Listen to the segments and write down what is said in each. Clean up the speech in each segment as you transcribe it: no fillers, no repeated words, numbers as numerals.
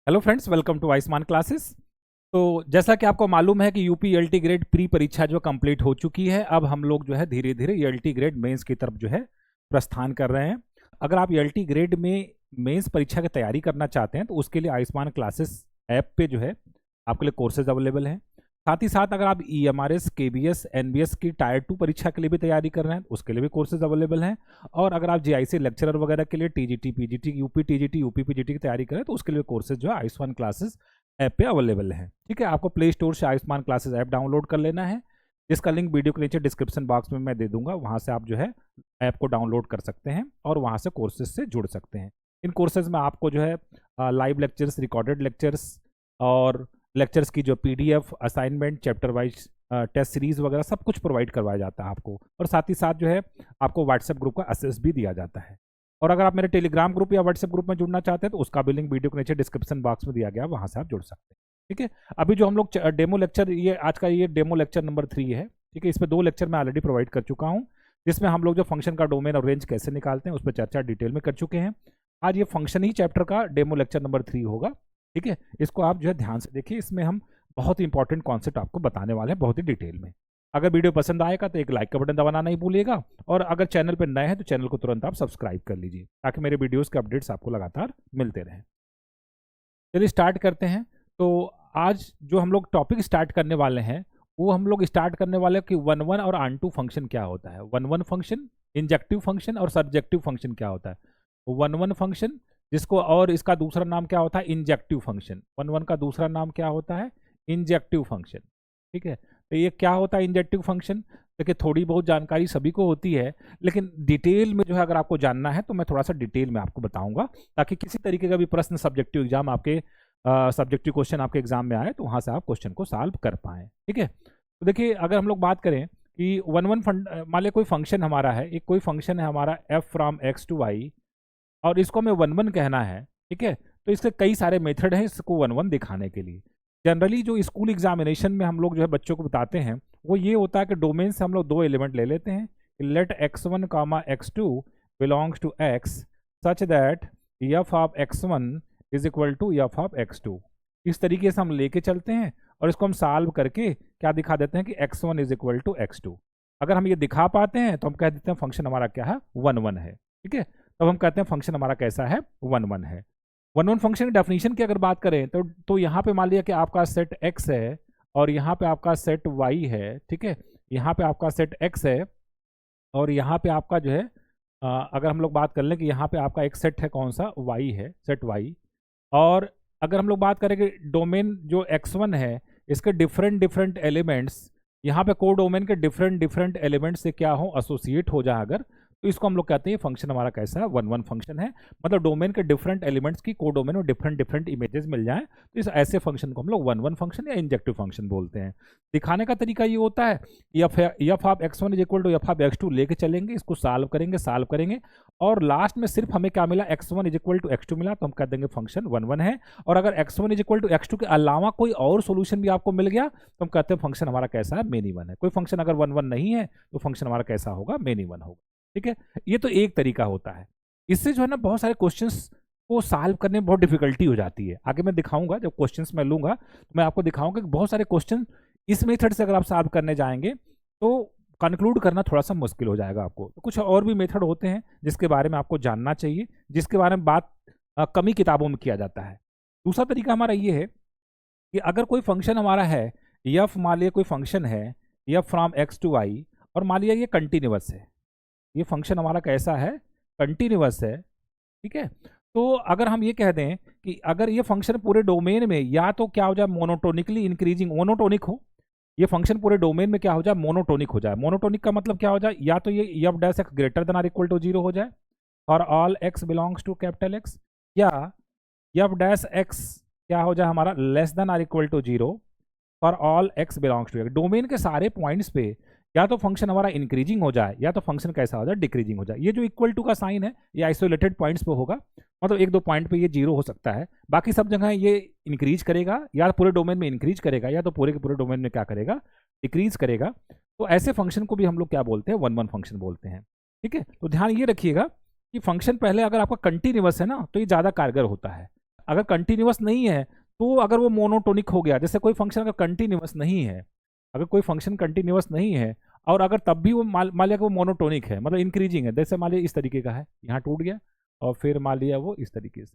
Hello friends, welcome to Ayushman classes. तो जैसा कि आपको मालूम है कि यूपी एलटी ग्रेड प्री परीक्षा जो कंप्लीट हो चुकी है, अब हम लोग जो है धीरे धीरे एलटी ग्रेड मेंस की तरफ जो है प्रस्थान कर रहे हैं। अगर आप एलटी ग्रेड में मेंस परीक्षा की तैयारी करना चाहते हैं तो उसके लिए आयुष्मान क्लासेस ऐप पे जो है आपके लिए कोर्सेज अवेलेबल हैं। साथ ही साथ अगर आप ईएमआरएस, केबीएस, एनबीएस की टायर 2 परीक्षा के लिए भी तैयारी कर रहे हैं तो उसके लिए भी कोर्सेज अवेलेबल हैं। और अगर आप जीआईसी लेक्चरर वगैरह के लिए TGT, PGT, UP TGT, UP PGT की तैयारी करें तो उसके लिए कोर्सेज जो है आयुष्मान क्लासेस ऐप पे अवेलेबल हैं। ठीक है, आपको प्ले स्टोर से आयुष्मान क्लासेस ऐप डाउनलोड कर लेना है, जिसका लिंक वीडियो के नीचे डिस्क्रिप्शन बॉक्स में मैं दे दूंगा। वहाँ से आप जो है ऐप को डाउनलोड कर सकते हैं और वहाँ से कोर्सेज से जुड़ सकते हैं। इन कोर्सेज में आपको जो है लाइव लेक्चर्स, रिकॉर्डेड लेक्चर्स और लेक्चर्स की जो PDF, assignment, chapter wise test series वगैरह सब कुछ प्रोवाइड करवाया जाता है आपको। और साथ ही साथ जो है आपको व्हाट्सएप ग्रुप का एक्सेस भी दिया जाता है। और अगर आप मेरे टेलीग्राम ग्रुप या व्हाट्सएप ग्रुप में जुड़ना चाहते हैं तो उसका भी लिंक वीडियो के नीचे डिस्क्रिप्शन बॉक्स में दिया गया, वहाँ से आप जुड़ सकते हैं। ठीक है, अभी जो हम लोग डेमो लेक्चर, ये आज का ये डेमो लेक्चर नंबर 3 है। ठीक है, इसमें 2 लेक्चर मैं ऑलरेडी प्रोवाइड कर चुका हूँ, जिसमें हम लोग जो फंक्शन का डोमेन और रेंज कैसे निकालते हैं उस पर चर्चा डिटेल में कर चुके हैं। आज ये फंक्शन ही चैप्टर का डेमो लेक्चर नंबर 3 होगा। ठीक है, इसको आप जो है ध्यान से देखिए, इसमें हम बहुत ही इंपॉर्टेंट कॉन्सेप्ट आपको बताने वाले हैं बहुत ही डिटेल में। अगर वीडियो पसंद आएगा तो एक लाइक का बटन दबाना नहीं भूलिएगा, और अगर चैनल पर नए हैं तो चैनल को तुरंत आप सब्सक्राइब कर लीजिए ताकि मेरे वीडियोस के अपडेट्स आपको लगातार मिलते रहें। चलिए स्टार्ट करते हैं। तो आज जो हम लोग टॉपिक स्टार्ट करने वाले हैं वो हम लोग स्टार्ट करने वाले हैं कि वन वन और ऑन टू फंक्शन क्या होता है। One one function, injective function और सब्जेक्टिव फंक्शन क्या होता है। वन वन फंक्शन जिसको, और इसका दूसरा नाम क्या होता है, इंजेक्टिव फंक्शन। वन वन का दूसरा नाम क्या होता है, इंजेक्टिव फंक्शन। ठीक है, तो ये क्या होता है इंजेक्टिव फंक्शन। देखिए, थोड़ी बहुत जानकारी सभी को होती है, लेकिन डिटेल में जो है अगर आपको जानना है तो मैं थोड़ा सा डिटेल में आपको बताऊंगा, ताकि किसी तरीके का भी प्रश्न सब्जेक्टिव एग्जाम आपके सब्जेक्टिव क्वेश्चन आपके एग्जाम में आए तो वहां से आप क्वेश्चन को सॉल्व कर पाएं। ठीक है, तो देखिए अगर हम लोग बात करें कि वन वन मान लिया कोई फंक्शन हमारा है, एक कोई फंक्शन है हमारा f from x to y, और इसको हमें वन वन कहना है। ठीक है, तो इसके कई सारे मेथड हैं इसको वन वन दिखाने के लिए। जनरली जो स्कूल एग्जामिनेशन में हम लोग जो है बच्चों को बताते हैं वो ये होता है कि डोमेन से हम लोग 2 एलिमेंट ले लेते हैं, let x1 comma x2 belongs to x such that f of x1 is equal to f of x2। इस तरीके से हम लेके चलते हैं और इसको हम सॉल्व करके क्या दिखा देते हैं कि x1 is equal to x2। अगर हम ये दिखा पाते हैं तो हम कह देते हैं फंक्शन हमारा क्या है, वन वन है। ठीक है, तब हम कहते हैं फंक्शन हमारा कैसा है, वन वन है। वन वन फंक्शन की डेफिनेशन की अगर बात करें तो यहाँ पे मान लिया कि आपका सेट x है और यहाँ पे आपका सेट y है। ठीक है, यहाँ पे आपका सेट x है और यहाँ पे आपका जो है अगर हम लोग बात कर लें कि यहाँ पे आपका एक सेट है, कौन सा, y है, सेट y। और अगर हम लोग बात करें कि डोमेन जो x1 है इसके डिफरेंट डिफरेंट एलिमेंट्स, यहाँ पे को डोमेन के डिफरेंट डिफरेंट एलिमेंट्स से क्या हो, एसोसिएट हो जाए अगर, तो इसको हम लोग कहते हैं फंक्शन हमारा कैसा है, वन वन फंक्शन है। मतलब डोमेन के डिफरेंट एलिमेंट्स की को डोमेन में डिफरेंट डिफरेंट इमेजेस मिल जाएं तो इस ऐसे फंक्शन को हम लोग वन वन फंक्शन या इंजेक्टिव फंक्शन बोलते हैं। दिखाने का तरीका ये होता है, F of x1 is equal to F of x2 लेके चलेंगे, इसको सॉल्व करेंगे और लास्ट में सिर्फ हमें क्या मिला, x1 is equal to x2 मिला, तो हम कह देंगे फंक्शन वन वन है। और अगर x1 is equal to x2 के अलावा कोई और सोल्यूशन भी आपको मिल गया तो हम कहते हैं फंक्शन हमारा कैसा है, मेनी वन है। कोई फंक्शन अगर वन वन नहीं है तो फंक्शन हमारा कैसा होगा, मेनी वन होगा। ठीक है, ये तो एक तरीका होता है। इससे जो है ना बहुत सारे क्वेश्चंस को सॉल्व करने में बहुत डिफिकल्टी हो जाती है। आगे मैं दिखाऊंगा, जब क्वेश्चंस मैं लूंगा तो मैं आपको दिखाऊंगा कि बहुत सारे क्वेश्चन इस मेथड से अगर आप सॉल्व करने जाएंगे तो कंक्लूड करना थोड़ा सा मुश्किल हो जाएगा आपको। तो कुछ और भी मेथड होते हैं जिसके बारे में आपको जानना चाहिए, जिसके बारे में बात कम ही किताबों में किया जाता है। दूसरा तरीका हमारा ये है कि अगर कोई फंक्शन हमारा है, एफ मान लिया कोई फंक्शन है f from x to y, और मान लिया ये कंटिन्यूअस है, ये फंक्शन हमारा कैसा है, कंटिन्यूअस है। ठीक है, तो अगर हम ये कह दें कि अगर ये फंक्शन पूरे डोमेन में या तो क्या हो जाए, मोनोटोनिकली इंक्रीजिंग, मोनोटोनिक हो, ये फंक्शन पूरे डोमेन में क्या हो जाए, मोनोटोनिक हो जाए। मोनोटोनिक का मतलब क्या हो जाए, या तो ये f dash x greater than or equal to 0 हो जाए और all x belongs to capital x, या एफ डैश एक्स क्या हो जाए हमारा less than or equal to 0 for all x belongs to x. Domain के सारे पॉइंट्स पे या तो फंक्शन हमारा इंक्रीजिंग हो जाए या तो फंक्शन कैसा हो जाए, डिक्रीजिंग हो जाए। ये जो इक्वल टू का साइन है ये आइसोलेटेड पॉइंट्स पे होगा, मतलब एक दो पॉइंट पे ये 0 हो सकता है, बाकी सब जगह ये इंक्रीज करेगा, या पूरे डोमेन में इंक्रीज करेगा या तो पूरे के पूरे डोमेन में क्या करेगा, डिक्रीज करेगा। तो ऐसे फंक्शन को भी हम लोग क्या बोलते हैं, वन वन फंक्शन बोलते हैं। ठीक है, तो ध्यान ये रखिएगा कि फंक्शन पहले अगर आपका कंटिन्यूअस है ना तो ये ज़्यादा कारगर होता है। अगर कंटिन्यूअस नहीं है तो अगर वो मोनोटोनिक हो गया, जैसे कोई फंक्शन अगर कंटिन्यूअस नहीं है, अगर कोई फंक्शन कंटिन्यूअस नहीं है और अगर तब भी वो मान लिया कि वो मोनोटोनिक है, मतलब इंक्रीजिंग है, जैसे मान लिया इस तरीके का है, यहाँ टूट गया और फिर मान लिया वो इस तरीके से,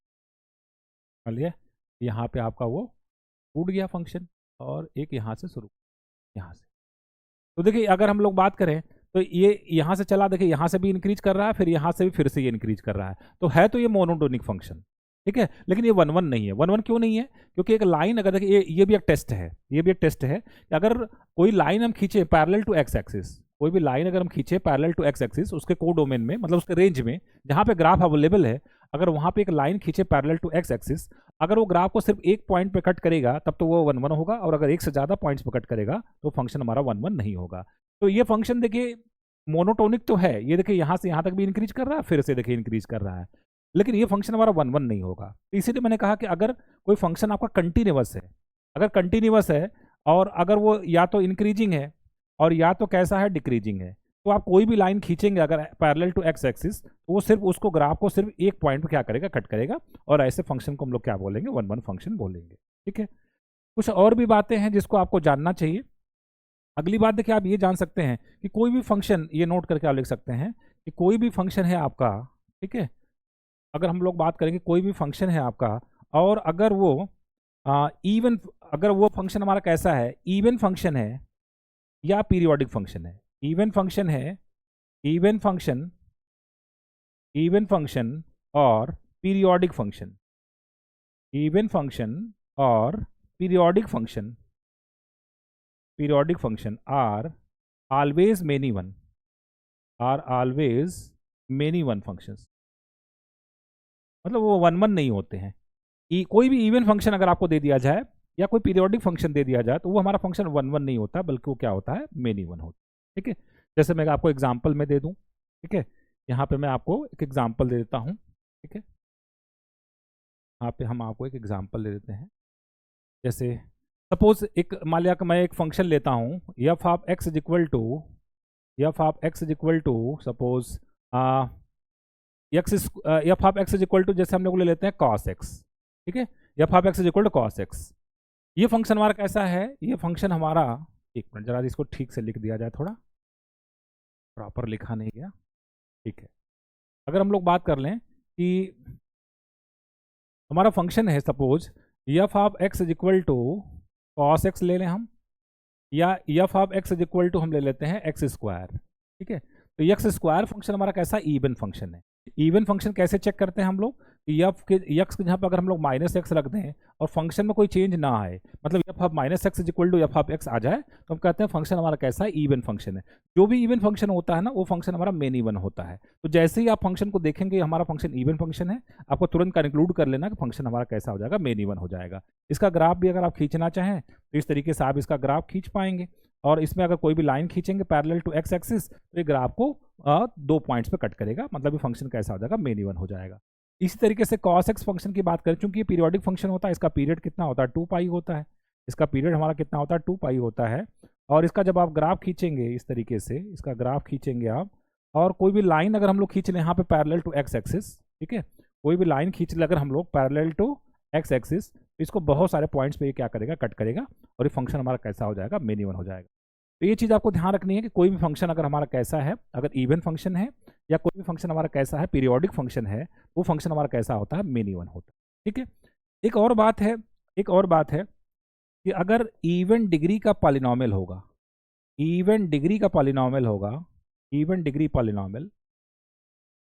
मान लिया यहाँ पे आपका वो टूट गया फंक्शन और एक यहाँ से शुरू, यहाँ से। तो देखिए अगर हम लोग बात करें तो ये यहाँ से चला, देखिए यहाँ से भी इंक्रीज कर रहा है, फिर यहाँ से भी फिर से ये इंक्रीज कर रहा है, तो है तो ये मोनोटोनिक फंक्शन, ठीक है। लेकिन ये 1 1 नहीं है। 1 1 क्यों नहीं है? क्योंकि एक लाइन अगर देखिए ये भी एक टेस्ट है, ये भी एक टेस्ट है कि अगर कोई लाइन हम खींचे पैरेलल टू एक्स एक्सिस, कोई भी लाइन अगर हम खींचे पैरेलल टू एक्स एक्सिस, उसके कोडोमेन में, मतलब उसके रेंज में जहाँ पे ग्राफ अवेलेबल है, अगर वहाँ पे एक लाइन खींचे पैरेलल टू एक्स एक्सिस, अगर वो ग्राफ को सिर्फ एक पॉइंट पे कट करेगा तब तो वो 1 1 होगा, और अगर एक से ज़्यादा पॉइंट्स पे कट करेगा तो फंक्शन हमारा 1 1 नहीं होगा। तो ये फंक्शन देखिए मोनोटोनिक तो है, ये देखिए यहाँ से यहाँ तक भी इंक्रीज कर रहा है, फिर से देखिए इंक्रीज कर रहा है, लेकिन ये फंक्शन हमारा 1 1 नहीं होगा। तो इसीलिए मैंने कहा कि अगर कोई फंक्शन आपका कंटिन्यूअस है, अगर कंटिन्यूअस है और अगर वो या तो इंक्रीजिंग है और या तो कैसा है डिक्रीजिंग है, तो आप कोई भी लाइन खींचेंगे अगर पैरेलल टू एक्स एक्सिस, तो वो सिर्फ उसको ग्राफ को सिर्फ एक पॉइंट पे क्या करेगा, कट करेगा, और ऐसे फंक्शन को हम लोग क्या बोलेंगे, 1 1 फंक्शन बोलेंगे, ठीक है। कुछ और भी बातें हैं जिसको आपको जानना चाहिए। अगली बात देखिए, आप ये जान सकते हैं कि कोई भी फंक्शन, ये नोट करके आप लिख सकते हैं कि कोई भी फंक्शन है आपका, ठीक है, अगर हम लोग बात करेंगे कोई भी फंक्शन है आपका और अगर वो इवन, अगर वो फंक्शन हमारा कैसा है, इवन फंक्शन है या पीरियोडिक फंक्शन है, इवन फंक्शन है, इवन फंक्शन, इवन फंक्शन और पीरियोडिक फंक्शन, इवन फंक्शन और periodic function, periodic function are always many one, are always many one functions, मतलब वो 1 1 नहीं होते हैं। कोई भी इवन फंक्शन अगर आपको दे दिया जाए या कोई पीरियोडिक फंक्शन दे दिया जाए तो वो हमारा फंक्शन 1 1 नहीं होता, बल्कि वो क्या होता है, मेनी वन होता है, ठीक है। जैसे मैं आपको एग्जाम्पल में दे दूं, ठीक है, यहाँ पे मैं आपको एक एग्जाम्पल दे देता हूँ, ठीक है, यहाँ पे हम आपको एक एग्जाम्पल दे देते हैं। जैसे सपोज एक मान लिया कि मैं एक फंक्शन लेता हूँ f of x is equal to, F of x is equal to suppose f of x is equal to, जैसे हम लोग ले लेते हैं कॉस एक्स, ठीक है, F of x is equal to cos x. ये फंक्शन हमारा कैसा है, ये फंक्शन हमारा, एक मिनट जरा इसको ठीक से लिख दिया जाए, थोड़ा प्रॉपर लिखा नहीं गया, ठीक है। अगर हम लोग बात कर लें कि हमारा फंक्शन है suppose f of x is equal to cos x ले लें हम, या f of x is equal to हम ले लेते हैं एक्स स्क्वायर, ठीक है। तो एक्स स्क्वायर फंक्शन हमारा कैसा, इवन फंक्शन है। इवन फंक्शन कैसे चेक करते हैं हम लोग, एफ के एक्स के जहाँ पर अगर हम लोग माइनस एक्स रख दें और फंक्शन में कोई चेंज ना आए, मतलब F of minus X is equal to F of X आ जाए, तो हम कहते हैं फंक्शन हमारा कैसा है, इवन फंक्शन है। जो भी इवन फंक्शन होता है ना, वो फंक्शन हमारा मेन इवन होता है। तो जैसे ही आप फंक्शन को देखेंगे हमारा फंक्शन इवन फंक्शन है, आपको तुरंत कंक्लूड कर लेना कि फंक्शन हमारा कैसा हो जाएगा, मेन इवन हो जाएगा। इसका ग्राफ भी अगर आप खींचना चाहें तो इस तरीके से आप इसका ग्राफ खींच पाएंगे, और इसमें अगर कोई भी लाइन खींचेंगे पैरेलल टू एक्स एक्सिस तो ये ग्राफ को 2 पॉइंट्स पे कट करेगा, मतलब ये फंक्शन कैसा हो जाएगा, मेन इवन हो जाएगा। इसी तरीके से cos x फंक्शन की बात करें, चूंकि ये पीरियोडिक फंक्शन होता है, इसका पीरियड कितना होता है, 2 पाई होता है, इसका पीरियड हमारा कितना होता है, 2 पाई होता है। और इसका जब आप ग्राफ खींचेंगे इस तरीके से, इसका ग्राफ खींचेंगे आप, और कोई भी लाइन अगर हम लोग खींच लें यहाँ पे पैरेलल टू एक्स एक्सिस, ठीक है, कोई भी लाइन खींच ले अगर हम लोग पैरेलल टू एक्स एक्सिस, तो इसको बहुत सारे पॉइंट्स पे ये क्या करेगा, कट करेगा, और ये फंक्शन हमारा कैसा हो जाएगा, मेन इवन हो जाएगा। तो ये चीज़ आपको ध्यान रखनी है कि कोई भी फंक्शन अगर हमारा कैसा है, अगर इवन फंक्शन है या कोई भी फंक्शन हमारा कैसा है, पीरियोडिक फंक्शन है, वो फंक्शन हमारा कैसा होता है, मेन इवन होता है, ठीक है। एक और बात है, एक और बात है कि अगर इवन डिग्री का पॉलिनॉमियल होगा, इवन डिग्री का पॉलिनॉमियल होगा, even degree polynomial,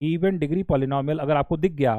even degree polynomial अगर आपको दिख गया,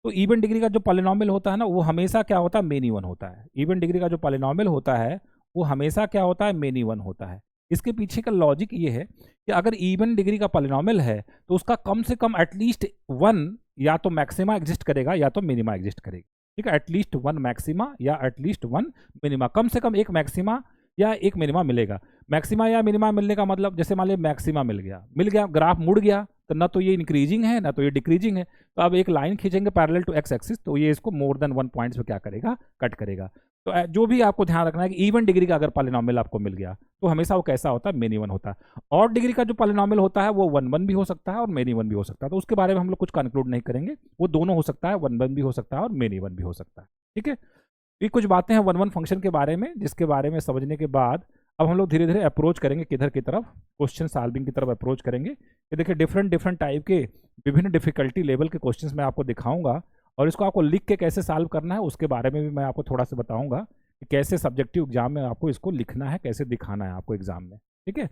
तो इवन डिग्री का जो पॉलिनॉमियल होता है ना, वो हमेशा क्या होता है, मेन इवन होता है। इवन डिग्री का जो पॉलिनॉमियल होता है वो हमेशा क्या होता है, मेन इवन होता है। इसके पीछे का लॉजिक ये है कि अगर इवन डिग्री का पॉलिनॉमियल है तो उसका कम से कम एटलीस्ट 1 या तो मैक्सिमा एग्जिस्ट करेगा या तो मिनिमा एग्जिस्ट करेगा, ठीक है। एटलीस्ट 1 मैक्सिमा या एटलीस्ट 1 मिनिमा, कम से कम एक मैक्सिमा या एक मिनिमा मिलेगा। मैक्सिमा या मिनिमा मिलने का मतलब, जैसे मान लीजिए मैक्सिमा मिल गया, ग्राफ मुड़ गया, तो ना तो ये इंक्रीजिंग है ना तो ये डिक्रीजिंग है। तो अब एक लाइन खींचेंगे पैरेलल टू एक्स एक्सिस, तो ये इसको मोर देन 1 पॉइंट्स पे क्या करेगा, कट करेगा। तो जो भी आपको ध्यान रखना है कि इवन डिग्री का अगर पॉलिनॉमियल आपको मिल गया तो हमेशा वो कैसा होता है, मेनी वन होता है। और डिग्री का जो पॉलिनॉमियल होता है वो 1 1 भी हो सकता है और मेनी वन भी हो सकता है, तो उसके बारे में हम लोग कुछ कंक्लूड नहीं करेंगे, वो दोनों हो सकता है, 1 1 भी हो सकता है और मेनी वन भी हो सकता है। ठीक है, ये कुछ बातें हैं 1 1 फंक्शन के बारे में, जिसके बारे में समझने के बाद अब हम लोग धीरे धीरे अप्रोच करेंगे किधर की तरफ, क्वेश्चन सॉल्विंग की तरफ अप्रोच करेंगे। कि देखिए डिफरेंट डिफरेंट टाइप के विभिन्न डिफिकल्टी लेवल के क्वेश्चंस मैं आपको दिखाऊंगा, और इसको आपको लिख के कैसे सॉल्व करना है उसके बारे में भी मैं आपको थोड़ा सा बताऊंगा कि कैसे सब्जेक्टिव एग्जाम में आपको इसको लिखना है, कैसे दिखाना है आपको एग्जाम में। ठीक है,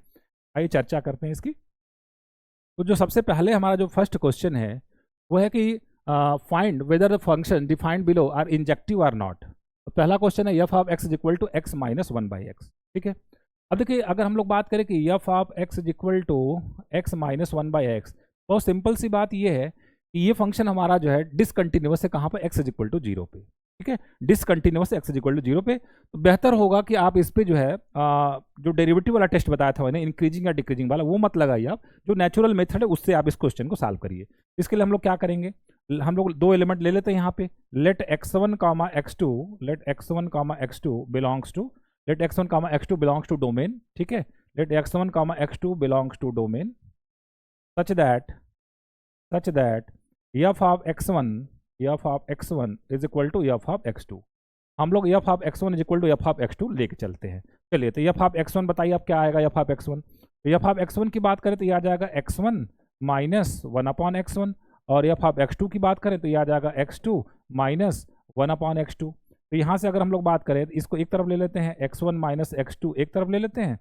आइए चर्चा करते हैं इसकी। तो जो सबसे पहले हमारा जो फर्स्ट क्वेश्चन है वो है कि find whether the function defined below are injective or not. तो पहला क्वेश्चन है F of x is equal to x minus 1/x। ठीक है, अब देखिए अगर हम लोग बात करें कि f of x is equal to x minus 1/x, बहुत सिंपल सी बात ये है कि ये फंक्शन हमारा जो है डिसकंटिन्यूअस है कहाँ पर, एक्स इज इक्वल टू 0 पे। ठीक है, discontinuous x is equal to 0 पे, तो बेहतर होगा कि आप इस पे जो है जो डेरिवेटिव वाला टेस्ट बताया था मैंने, इंक्रीजिंग या डिक्रीजिंग वाला, वो मत लगाइए आप, जो नेचुरल मेथड है उससे आप इस क्वेश्चन को सॉल्व करिए। इसके लिए हम लोग क्या करेंगे, हम लोग दो एलिमेंट ले लेते हैं यहाँ पे, let x1 comma x2, let x1 comma x2 belongs to, let x1 comma x2 belongs to domain. ठीक है, let x1 comma x2 belongs to domain such that f of x1 is equal to f of x2। हम लोग f of x1 is equal to f of x2 लेके चलते हैं। चलिए, तो f of x1 बताइए अब क्या आएगा f of x1। तो f of x1 की बात करें तो ये आ जाएगा x1 माइनस 1/x1, और f of x2 की बात करें तो ये आ जाएगा x2 माइनस 1/x2। तो यहाँ से अगर हम लोग बात करें तो इसको एक तरफ ले लेते हैं, x1 माइनस x2 एक तरफ ले लेते हैं।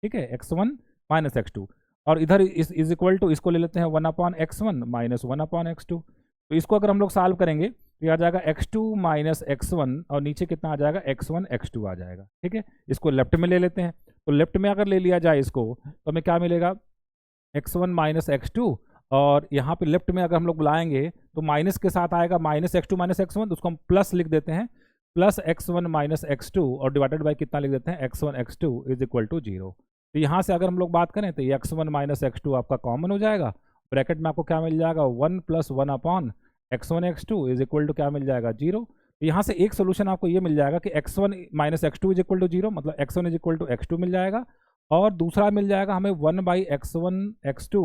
ठीक है, x1 माइनस x2, और इधर इज इक्वल टू इसको ले लेते हैं 1/x1 माइनस 1/x2। तो इसको अगर हम लोग सॉल्व करेंगे तो ये आ जाएगा x2 माइनस x1, और नीचे कितना आ जाएगा x1 x2 आ जाएगा। ठीक है, इसको लेफ्ट में ले लेते हैं, तो लेफ्ट में अगर ले लिया जाए इसको तो हमें क्या मिलेगा, x1 माइनस x2, और यहाँ पे लेफ्ट में अगर हम लोग बुलाएंगे तो माइनस के साथ आएगा माइनस x2 माइनस x1, तो उसको हम प्लस लिख देते हैं, प्लस x1 माइनस x2 और डिवाइडेड बाई कितना लिख देते हैं, x1 x2 is equal to 0। तो यहाँ से अगर हम लोग बात करें तो ये x1 माइनस x2 आपका कॉमन हो जाएगा, ब्रैकेट में आपको क्या मिल जाएगा 1 plus 1 upon x1 x2 is equal to क्या मिल जाएगा 0। तो यहाँ से एक सोल्यूशन आपको ये मिल जाएगा कि x1 minus x2 is equal to 0, मतलब x1 is equal to x2 मिल जाएगा, और दूसरा मिल जाएगा हमें 1/x1 x2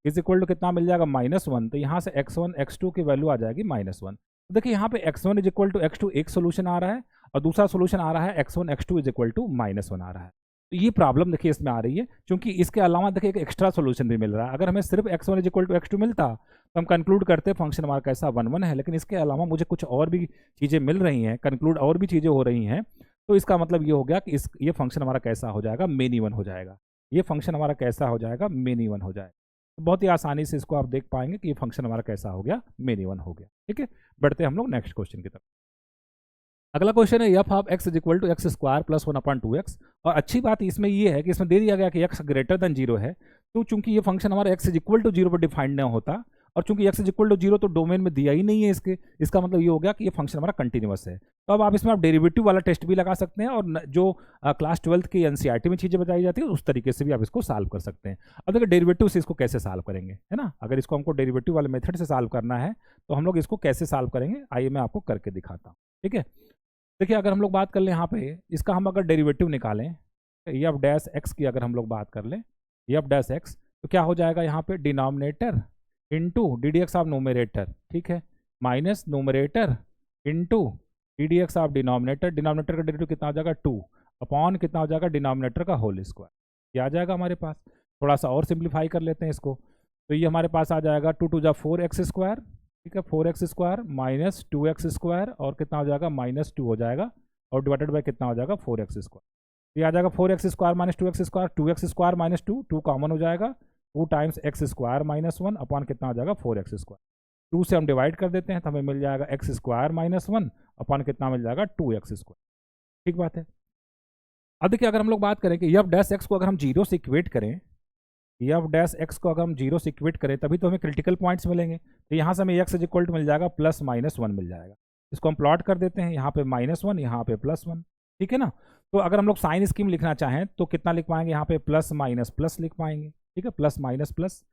is equal to कितना मिल जाएगा -1। तो यहाँ से x1 x2 की वैल्यू आ जाएगी -1। तो देखिए यहाँ पे x1 is equal to x2 एक सोल्यूशन आ रहा है, और दूसरा सोल्यूशन आ रहा है x1 x2 is equal to -1 आ रहा है। तो ये प्रॉब्लम देखिए इसमें आ रही है, क्योंकि इसके अलावा देखिए एक एक्स्ट्रा सोल्यूशन भी मिल रहा है। अगर हमें सिर्फ x1 is equal to x2 मिलता तो हम कंक्लूड करते फंक्शन हमारा कैसा 1 1 है, लेकिन इसके अलावा मुझे कुछ और भी चीज़ें मिल रही हैं, कंक्लूड और भी चीज़ें हो रही हैं, तो इसका मतलब ये हो गया कि ये फंक्शन हमारा कैसा हो जाएगा, मेनी वन हो जाएगा। ये फंक्शन हमारा कैसा हो जाएगा, मेनी वन हो जाएगा। तो बहुत ही आसानी से इसको आप देख पाएंगे कि ये फंक्शन हमारा कैसा हो गया, मेनी वन हो गया। ठीक है, बढ़ते हम लोग नेक्स्ट क्वेश्चन की तरफ। अगला क्वेश्चन है F of x is equal to x square plus 1/2x, और अच्छी बात इसमें ये है कि इसमें दे दिया गया कि x ग्रेटर देन 0 है, तो चूंकि ये फंक्शन हमारा x इज इक्वल टू 0 पर डिफाइंड नहीं होता, और चूंकि x इज इक्वल टू 0 तो डोमेन में दिया ही नहीं है इसका मतलब ये हो गया कि ये फंक्शन हमारा कंटिन्यूअस है। तो अब आप इसमें आप डेरिवेटिव वाला टेस्ट भी लगा सकते हैं, और जो क्लास 12 की एनसीईआरटी में चीज़ें बताई जाती है उस तरीके से भी आप इसको सॉल्व कर सकते हैं। अब देखिए डेरिवेटिव से इसको कैसे सॉल्व करेंगे, है ना, अगर इसको हमको डेरिवेटिव वाले मेथड से सॉल्व करना है तो हम लोग इसको कैसे सॉल्व करेंगे, आइए मैं आपको करके दिखाता हूँ। ठीक है, देखिए अगर हम लोग बात कर लें यहाँ पे, इसका हम अगर डेरिवेटिव निकालें एफ डैश एक्स की अगर हम लोग बात कर लें, एफ डैश एक्स, तो क्या हो जाएगा यहाँ पे denominator into d d x of nominator, ठीक है, minus nominator into d d x of denominator, denominator का डेरिवेटिव कितना हो जाएगा 2 अपॉन कितना हो जाएगा डिनोमिनेटर का होल स्क्वायर, ये आ जाएगा हमारे पास। थोड़ा सा और सिंप्लीफाई कर लेते हैं इसको, तो ये हमारे पास आ जाएगा 2 2 4x स्क्वायर, ठीक है, 4x square minus 2x square, और कितना हो जाएगा -2 हो जाएगा, और डिवाइडेड बाय कितना हो जाएगा 4x स्क्वायर। ये आ जाएगा 4x square minus 2x square, 2x square minus 2 common हो जाएगा, 2 टाइम्स x स्क्वायर -1 अपॉन कितना हो जाएगा 4x स्क्वायर। 2 से हम डिवाइड कर देते हैं तो हमें मिल जाएगा x स्क्वायर -1 अपॉन कितना मिल जाएगा 2x स्क्वायर। ठीक बात है। अब देखिए अगर हम लोग बात करें कि एफ डैश एक्स को अगर हम 0 से इक्वेट करें, एफ डैश एक्स को अगर हम 0 से इक्वेट करें तभी तो हमें क्रिटिकल पॉइंट्स मिलेंगे। तो यहाँ से हमें x इज इक्वल टू मिल जाएगा +-1 मिल जाएगा। इसको हम प्लॉट कर देते हैं, यहाँ पे -1 यहाँ पे +1, ठीक है ना। तो अगर हम लोग साइन स्कीम लिखना चाहें तो कितना लिख पाएंगे, यहाँ पे प्लस माइनस प्लस लिख पाएंगे, ठीक है, प्लस माइनस प्लस,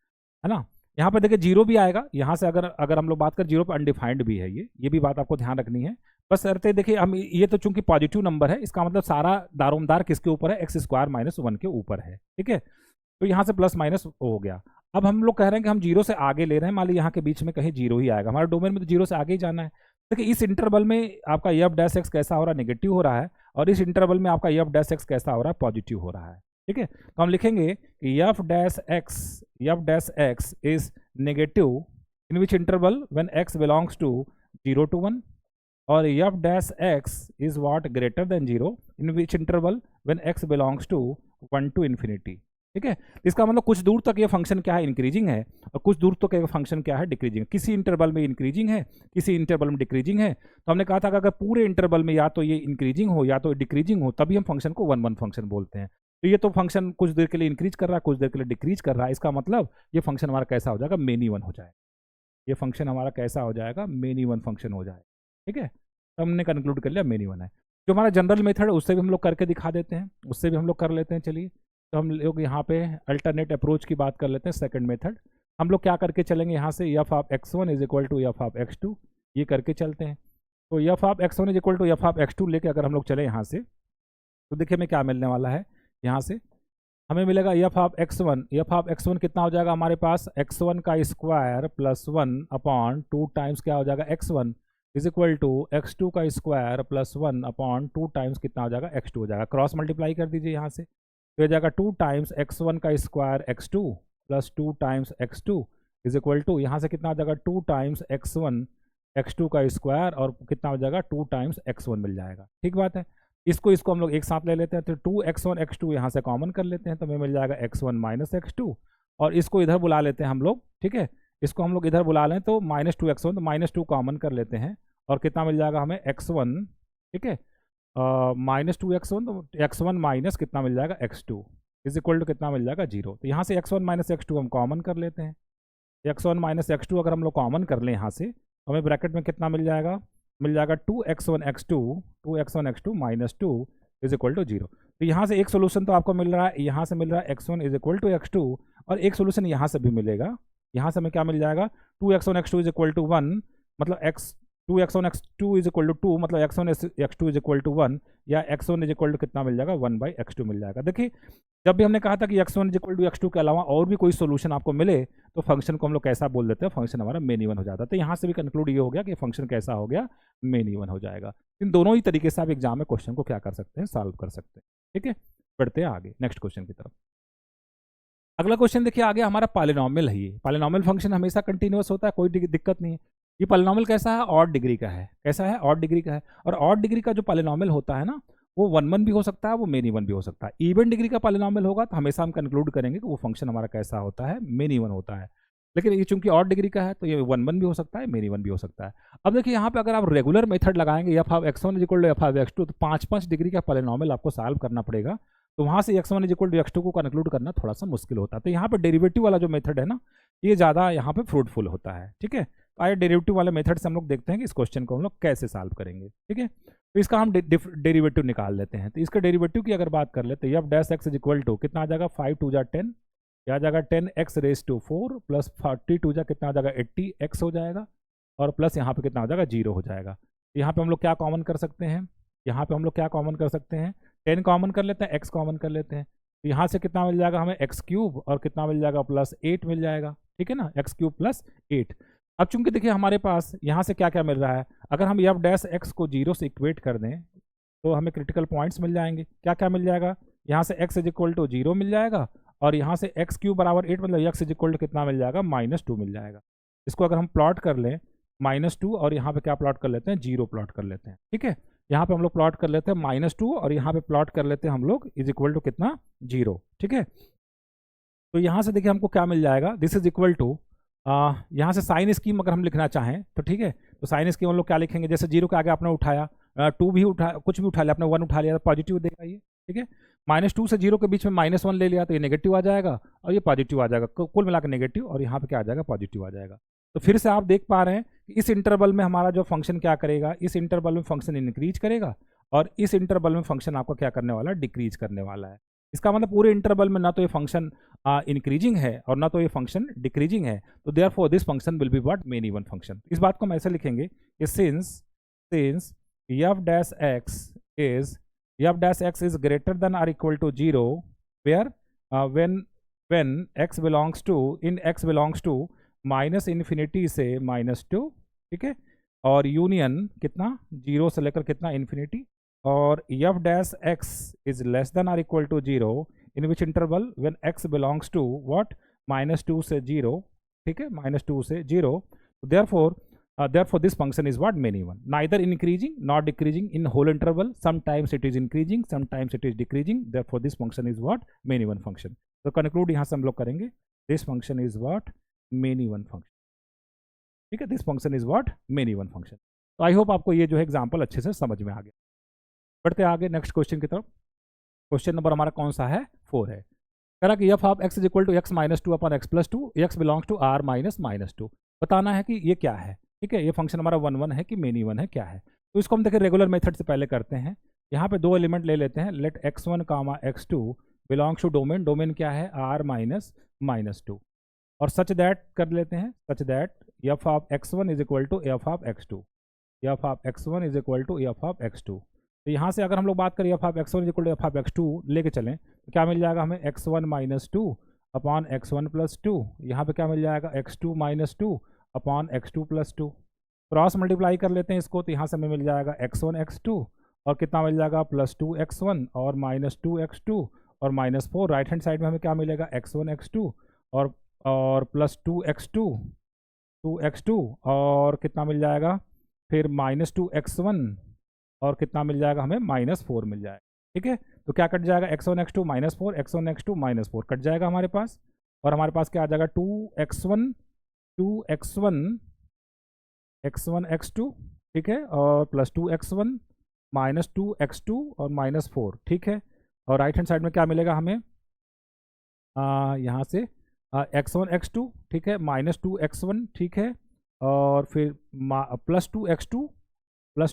है ना। यहाँ पे देखिए जीरो भी आएगा, यहाँ से अगर अगर हम लोग बात करें जीरो पे अनडिफाइंड भी है, ये भी बात आपको ध्यान रखनी है। बस शर्ते देखिए हम ये तो चूंकि पॉजिटिव नंबर है, इसका मतलब सारा दारोमदार किसके ऊपर है, एक्स स्क्वायर माइनस 1 के ऊपर है, ठीक है। तो यहाँ से प्लस माइनस हो गया। अब हम लोग कह रहे हैं कि हम जीरो से आगे ले रहे हैं, मान लीजिए यहाँ के बीच में कहीं जीरो ही आएगा, हमारे डोमेन में तो जीरो से आगे ही जाना है। देखिए इस इंटरवल में आपका एफ डैश एक्स कैसा हो रहा है, नेगेटिव हो रहा है, और इस इंटरवल में आपका एफ डैश एक्स कैसा हो रहा है, पॉजिटिव हो रहा है, ठीक है। तो हम लिखेंगे कि F dash x is negative in which interval when x belongs to 0 to 1, और f dash x is what greater than 0 in which interval when x belongs to 1 to infinity, ठीक है। इसका मतलब कुछ दूर तक ये फंक्शन क्या है, इंक्रीजिंग है, और कुछ दूर तक ये फंक्शन क्या है, डिक्रीजिंग। किसी इंटरवल में इंक्रीजिंग है, किसी इंटरवल में डिक्रीजिंग है। तो हमने कहा था कि अगर पूरे इंटरवल में या तो ये इंक्रीजिंग हो या तो डिक्रीजिंग हो, तभी हम फंक्शन को 1-1 फंक्शन बोलते हैं। तो ये तो फंक्शन कुछ देर के लिए इंक्रीज कर रहा है, कुछ देर के लिए डिक्रीज कर रहा है, इसका मतलब ये फंक्शन हमारा कैसा हो जाएगा, मेनी वन हो जाएगा। ये फंक्शन हमारा कैसा हो जाएगा, मेनी वन फंक्शन हो जाएगा, ठीक है। तो हमने कंक्लूड कर लिया मेनी वन है। जो हमारा जनरल मेथड है उससे भी हम लोग करके दिखा देते हैं, उससे भी हम लोग कर लेते हैं। चलिए तो हम लोग यहाँ पे अल्टरनेट अप्रोच की बात कर लेते हैं, सेकंड मेथड। हम लोग क्या करके चलेंगे, यहाँ से f of x1 is equal to F of x2, ये करके चलते हैं। तो f of x1 is equal to F of x2 लेके अगर हम लोग चले यहाँ से, तो देखिए हमें क्या मिलने वाला है। यहाँ से हमें मिलेगा एफ ऑफ x1 कितना हो जाएगा हमारे पास, x1 का स्क्वायर प्लस 1 अपॉन 2 टाइम्स क्या हो जाएगा, x1 is equal to x2 का स्क्वायर प्लस 1 अपॉन 2 टाइम्स कितना हो जाएगा, x2 हो जाएगा। क्रॉस मल्टीप्लाई कर दीजिए यहाँ से, तो हो जाएगा 2 टाइम्स x1 का square x2 plus 2 times x2 is equal to, यहाँ से कितना हो जाएगा 2 टाइम्स x1 x2 का स्क्वायर और कितना हो जाएगा 2 टाइम्स x1 मिल जाएगा, ठीक बात है। इसको हम लोग एक साथ ले लेते हैं, तो 2x1 x2 यहाँ से कॉमन कर लेते हैं, तो हमें मिल जाएगा x1 माइनस x2, और इसको इधर बुला लेते हैं हम लोग, ठीक है। इसको हम लोग इधर बुला लें तो माइनस 2x1, तो माइनस 2 कॉमन कर लेते हैं, और कितना मिल जाएगा हमें x1, ठीक है, माइनस 2x1, तो x1 माइनस कितना मिल जाएगा x2 इज इक्वल टू कितना मिल जाएगा 0। तो यहाँ से x1 माइनस x2 हम कॉमन कर लेते हैं। x1 माइनस x2 अगर हम लोग कॉमन कर लें यहाँ से, तो हमें ब्रैकेट में कितना मिल जाएगा 2x1 x2 minus 2 is equal to 0। तो यहाँ से एक सोल्यूशन तो आपको मिल रहा है, यहाँ से मिल रहा है x1 is equal to x2, और एक सोल्यूशन यहाँ से भी मिलेगा। यहाँ से हमें क्या मिल जाएगा 2x1 x2 is equal to 1, मतलब 2x1 x2 is equal to 2, मतलब x1 x2 is equal to 1, या x1 इज इक्वल टू कितना मिल जाएगा 1/x2 मिल जाएगा। देखिए जब भी हमने कहा था कि x1 is equal to x2 के अलावा और भी कोई सोल्यूशन आपको मिले तो फंक्शन को हम लोग कैसा बोल देते हैं, फंक्शन हमारा मेनी वन हो जाता है। तो यहाँ से भी कंक्लूड ये हो गया कि फंक्शन कैसा हो गया, मेनी वन हो जाएगा। इन दोनों ही तरीके से आप एग्जाम में क्वेश्चन को क्या कर सकते हैं, सॉल्व कर सकते हैं, ठीक है। बढ़ते हैं आगे नेक्स्ट क्वेश्चन की तरफ। अगला क्वेश्चन देखिए आगे हमारा पॉलिनॉमियल है। ये पॉलिनॉमियल फंक्शन हमेशा कंटिन्यूअस होता है, कोई दिक्कत नहीं है। ये पॉलिनॉमियल कैसा है, ऑड डिग्री का है। कैसा है, ऑड डिग्री का है। और ऑड डिग्री का जो पॉलिनॉमियल होता है ना, वो 1-1 भी हो सकता है, वो मेनी वन भी हो सकता है। इवन डिग्री का पॉलिनॉमियल होगा तो हमेशा हम कंक्लूड करेंगे कि वो फंक्शन हमारा कैसा होता है, मेनी वन होता है। लेकिन ये चूंकि ऑड डिग्री का है तो ये 1-1 भी हो सकता है, मेनी वन भी हो सकता है। अब देखिए यहाँ पे अगर आप रेगुलर मेथड लगाएंगे f of x1 is equal to F of x2, तो 5-5 डिग्री का पॉलिनॉमियल आपको सॉल्व करना पड़ेगा। तो वहाँ से x1 is equal to x2 को कंक्लूड करना थोड़ा सा मुश्किल होता है। तो यहाँ पे डेरिवेटिव वाला जो मेथड है ना, ये ज़्यादा यहाँ पे फ्रूटफुल होता है, ठीक है। तो आइए डेरिवेटिव वाले मेथड से हम लोग देखते हैं कि इस क्वेश्चन को हम लोग कैसे सॉल्व करेंगे, ठीक है। तो इसका हम डेरिवेटिव निकाल लेते हैं। तो इसका डेरिवेटिव की अगर बात कर लेते हैं, f dash x is equal to कितना आ जाएगा, 5 2 जा 10, या जाएगा 10x रेज टू 4 प्लस 42 जा कितना आ जाएगा 80x हो जाएगा, और प्लस यहाँ पे कितना हो जाएगा 0 हो जाएगा। तो यहाँ पे हम लोग क्या कॉमन कर सकते हैं, यहाँ पे हम लोग क्या कॉमन कर सकते हैं, 10 कॉमन कर लेते हैं, x कॉमन कर लेते हैं। तो यहाँ से कितना मिल जाएगा हमें x क्यूब, और कितना मिल जाएगा प्लस 8 मिल जाएगा, ठीक है ना, x क्यूब प्लस 8। अब चूंकि देखिए हमारे पास यहाँ से क्या क्या मिल रहा है, अगर हम एफ डैश एक्स को 0 से इक्वेट कर दें तो हमें क्रिटिकल पॉइंट्स मिल जाएंगे। क्या क्या मिल जाएगा, यहाँ से x इज इक्वल टू 0 मिल जाएगा, और यहाँ से x क्यूब बराबर 8 मतलब x इज इक्वल टू कितना मिल जाएगा -2 मिल जाएगा। इसको अगर हम प्लॉट कर लें -2, और यहाँ पे क्या प्लॉट कर लेते हैं 0 प्लॉट कर लेते हैं, ठीक है। यहाँ पे हम लोग प्लॉट कर लेते हैं -2, और यहाँ पे प्लॉट कर लेते हैं हम लोग इज इक्वल टू कितना 0, ठीक है। तो यहाँ से देखिए हमको क्या मिल जाएगा, दिस इज इक्वल टू, यहाँ से साइन स्कीम अगर हम लिखना चाहें तो ठीक है, तो साइन स्कीम हम लोग क्या लिखेंगे, जैसे 0 के आगे आपने उठाया 2 भी उठा, कुछ भी उठा लिया आपने, 1 उठा लिया तो पॉजिटिव देगा ये, ठीक है। -2 से 0 के बीच में -1 ले लिया तो ये नेगेटिव आ जाएगा, और ये पॉजिटिव आ जाएगा, कुल मिलाकर नेगेटिव, और यहाँ पे क्या आ जाएगा पॉजिटिव आ जाएगा। तो फिर से आप देख पा रहे हैं कि इस इंटरवल में हमारा जो फंक्शन क्या करेगा, इस इंटरवल में फंक्शन इंक्रीज करेगा, और इस इंटरवल में फंक्शन आपका क्या करने वाला है, डिक्रीज करने वाला है। इसका मतलब पूरे इंटरवल में ना तो ये फंक्शन इंक्रीजिंग है और ना तो ये फंक्शन डिक्रीजिंग है, तो therefore this function will be what, main even function. इस बात को हम ऐसे लिखेंगे कि since f dash x is greater than or equal to 0 where when x belongs to minus infinity से -2, ठीक है, और यूनियन कितना 0 से लेकर कितना इन्फिनिटी, और f dash x is less than or equal to 0 in which interval when x belongs to what, -2 से 0, ठीक है, -2 से 0, therefore this function is what, main even, neither increasing nor decreasing in whole interval, sometimes it is increasing, sometimes it is decreasing, therefore this function is what, main even function। तो conclude यहाँ से हम लोग करेंगे this function is what, main even function, ठीक है, this function is what, main even function। तो I hope आपको ये जो है एग्जाम्पल अच्छे से समझ में आ गया। बढ़ते आगे नेक्स्ट क्वेश्चन की तरफ। क्वेश्चन नंबर हमारा कौन सा है, 4 है। करा कि f of x is equal to x minus 2 upon x plus 2, x belongs to r minus -2। बताना है कि ये क्या है, ठीक है, ये फंक्शन हमारा 1 1 है कि मेन इवन है, क्या है। तो इसको हम देखिए रेगुलर मेथड से पहले करते हैं। यहाँ पे 2 एलिमेंट ले लेते हैं, let x1 comma x2 belongs to domain, domain क्या है r माइनस -2, और सच दैट कर लेते हैं, such that f of x1 is equal to f of x2, f of x1 is equal to f of x2। तो यहाँ से अगर हम लोग बात करें f of x1 is equal to f of x2 लेके चलें तो क्या मिल जाएगा हमें, x1 minus 2 upon x1 plus 2, यहाँ पे क्या मिल जाएगा x2 minus 2 upon x2 plus 2। Cross multiply कर लेते हैं इसको, तो यहाँ से हमें मिल जाएगा x1 x2 और कितना मिल जाएगा प्लस 2 x1 और माइनस 2 x2 और माइनस 4। राइट हैंड साइड में हमें क्या मिलेगा x1 x2 और प्लस 2 x2 और कितना मिल जाएगा फिर माइनस 2 x1 और कितना मिल जाएगा हमें -4 मिल जाएगा, ठीक है। तो क्या कट जाएगा, x1 x2 -4, x1 x2 -4 cut जाएगा हमारे पास, और हमारे पास क्या आ जाएगा 2x1 x2, ठीक है, और प्लस 2x1 माइनस 2x2 और -4, ठीक है। और राइट हैंड साइड में क्या मिलेगा हमें, यहाँ से x1 x2, ठीक है, -2x1, ठीक है, और फिर प्लस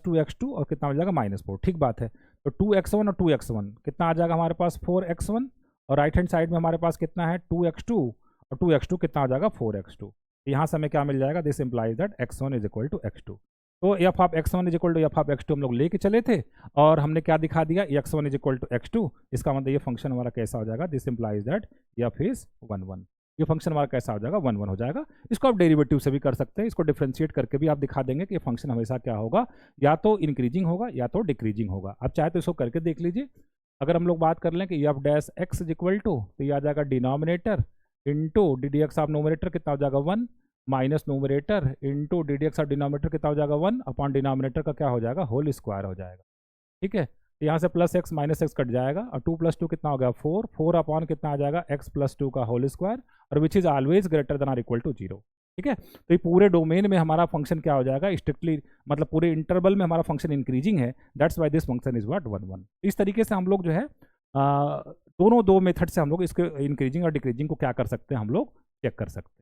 2x2 और कितना मिल जाएगा -4, ठीक बात है। तो 2x1 और 2x1 कितना आ जाएगा हमारे पास 4x1, और राइट हैंड साइड में हमारे पास कितना है 2x2 और 2x2 कितना आ जाएगा 4x2। यहाँ से हमें क्या मिल जाएगा, this implies that x1 is equal to x2। तो f of x1 is equal to f of x2 हम लोग लेके चले थे और हमने क्या दिखा दिया, x1 is equal to x2। इसका मतलब ये फंक्शन हमारा कैसा हो जाएगा, this implies that f is 1 1। ये फंक्शन हमारा कैसा हो जाएगा, 1 1 हो जाएगा। इसको आप डेरिवेटिव से भी कर सकते हैं, इसको डिफ्रेंशिएट करके भी आप दिखा देंगे कि ये फंक्शन हमेशा क्या होगा, या तो इंक्रीजिंग होगा या तो डिक्रीजिंग होगा। आप चाहे तो इसको करके देख लीजिए। अगर हम लोग बात कर लें कि f dash x is equal to, तो ये आ जाएगा denominator into ddx of nominator कितना हो जाएगा 1 minus nominator into ddx of denominator कितना हो जाएगा 1 अपॉन डिनोमिनेटर का क्या हो जाएगा होल स्क्वायर हो जाएगा, ठीक है। तो यहाँ से plus x minus x cut जाएगा और 2 + 2 कितना हो गया 4 अपॉन कितना आ जाएगा x + 2 का होल स्क्वायर, और which is always greater than or equal to 0, ठीक है। तो ये पूरे डोमेन में हमारा फंक्शन क्या हो जाएगा, स्ट्रिक्टली मतलब पूरे इंटरवल में हमारा फंक्शन इंक्रीजिंग है, that's why this function is what 1 1। इस तरीके से हम लोग जो है दोनों 2 मेथड से हम लोग इसके इंक्रीजिंग और डिक्रीजिंग को क्या कर सकते हैं, हम लोग चेक कर सकते हैं।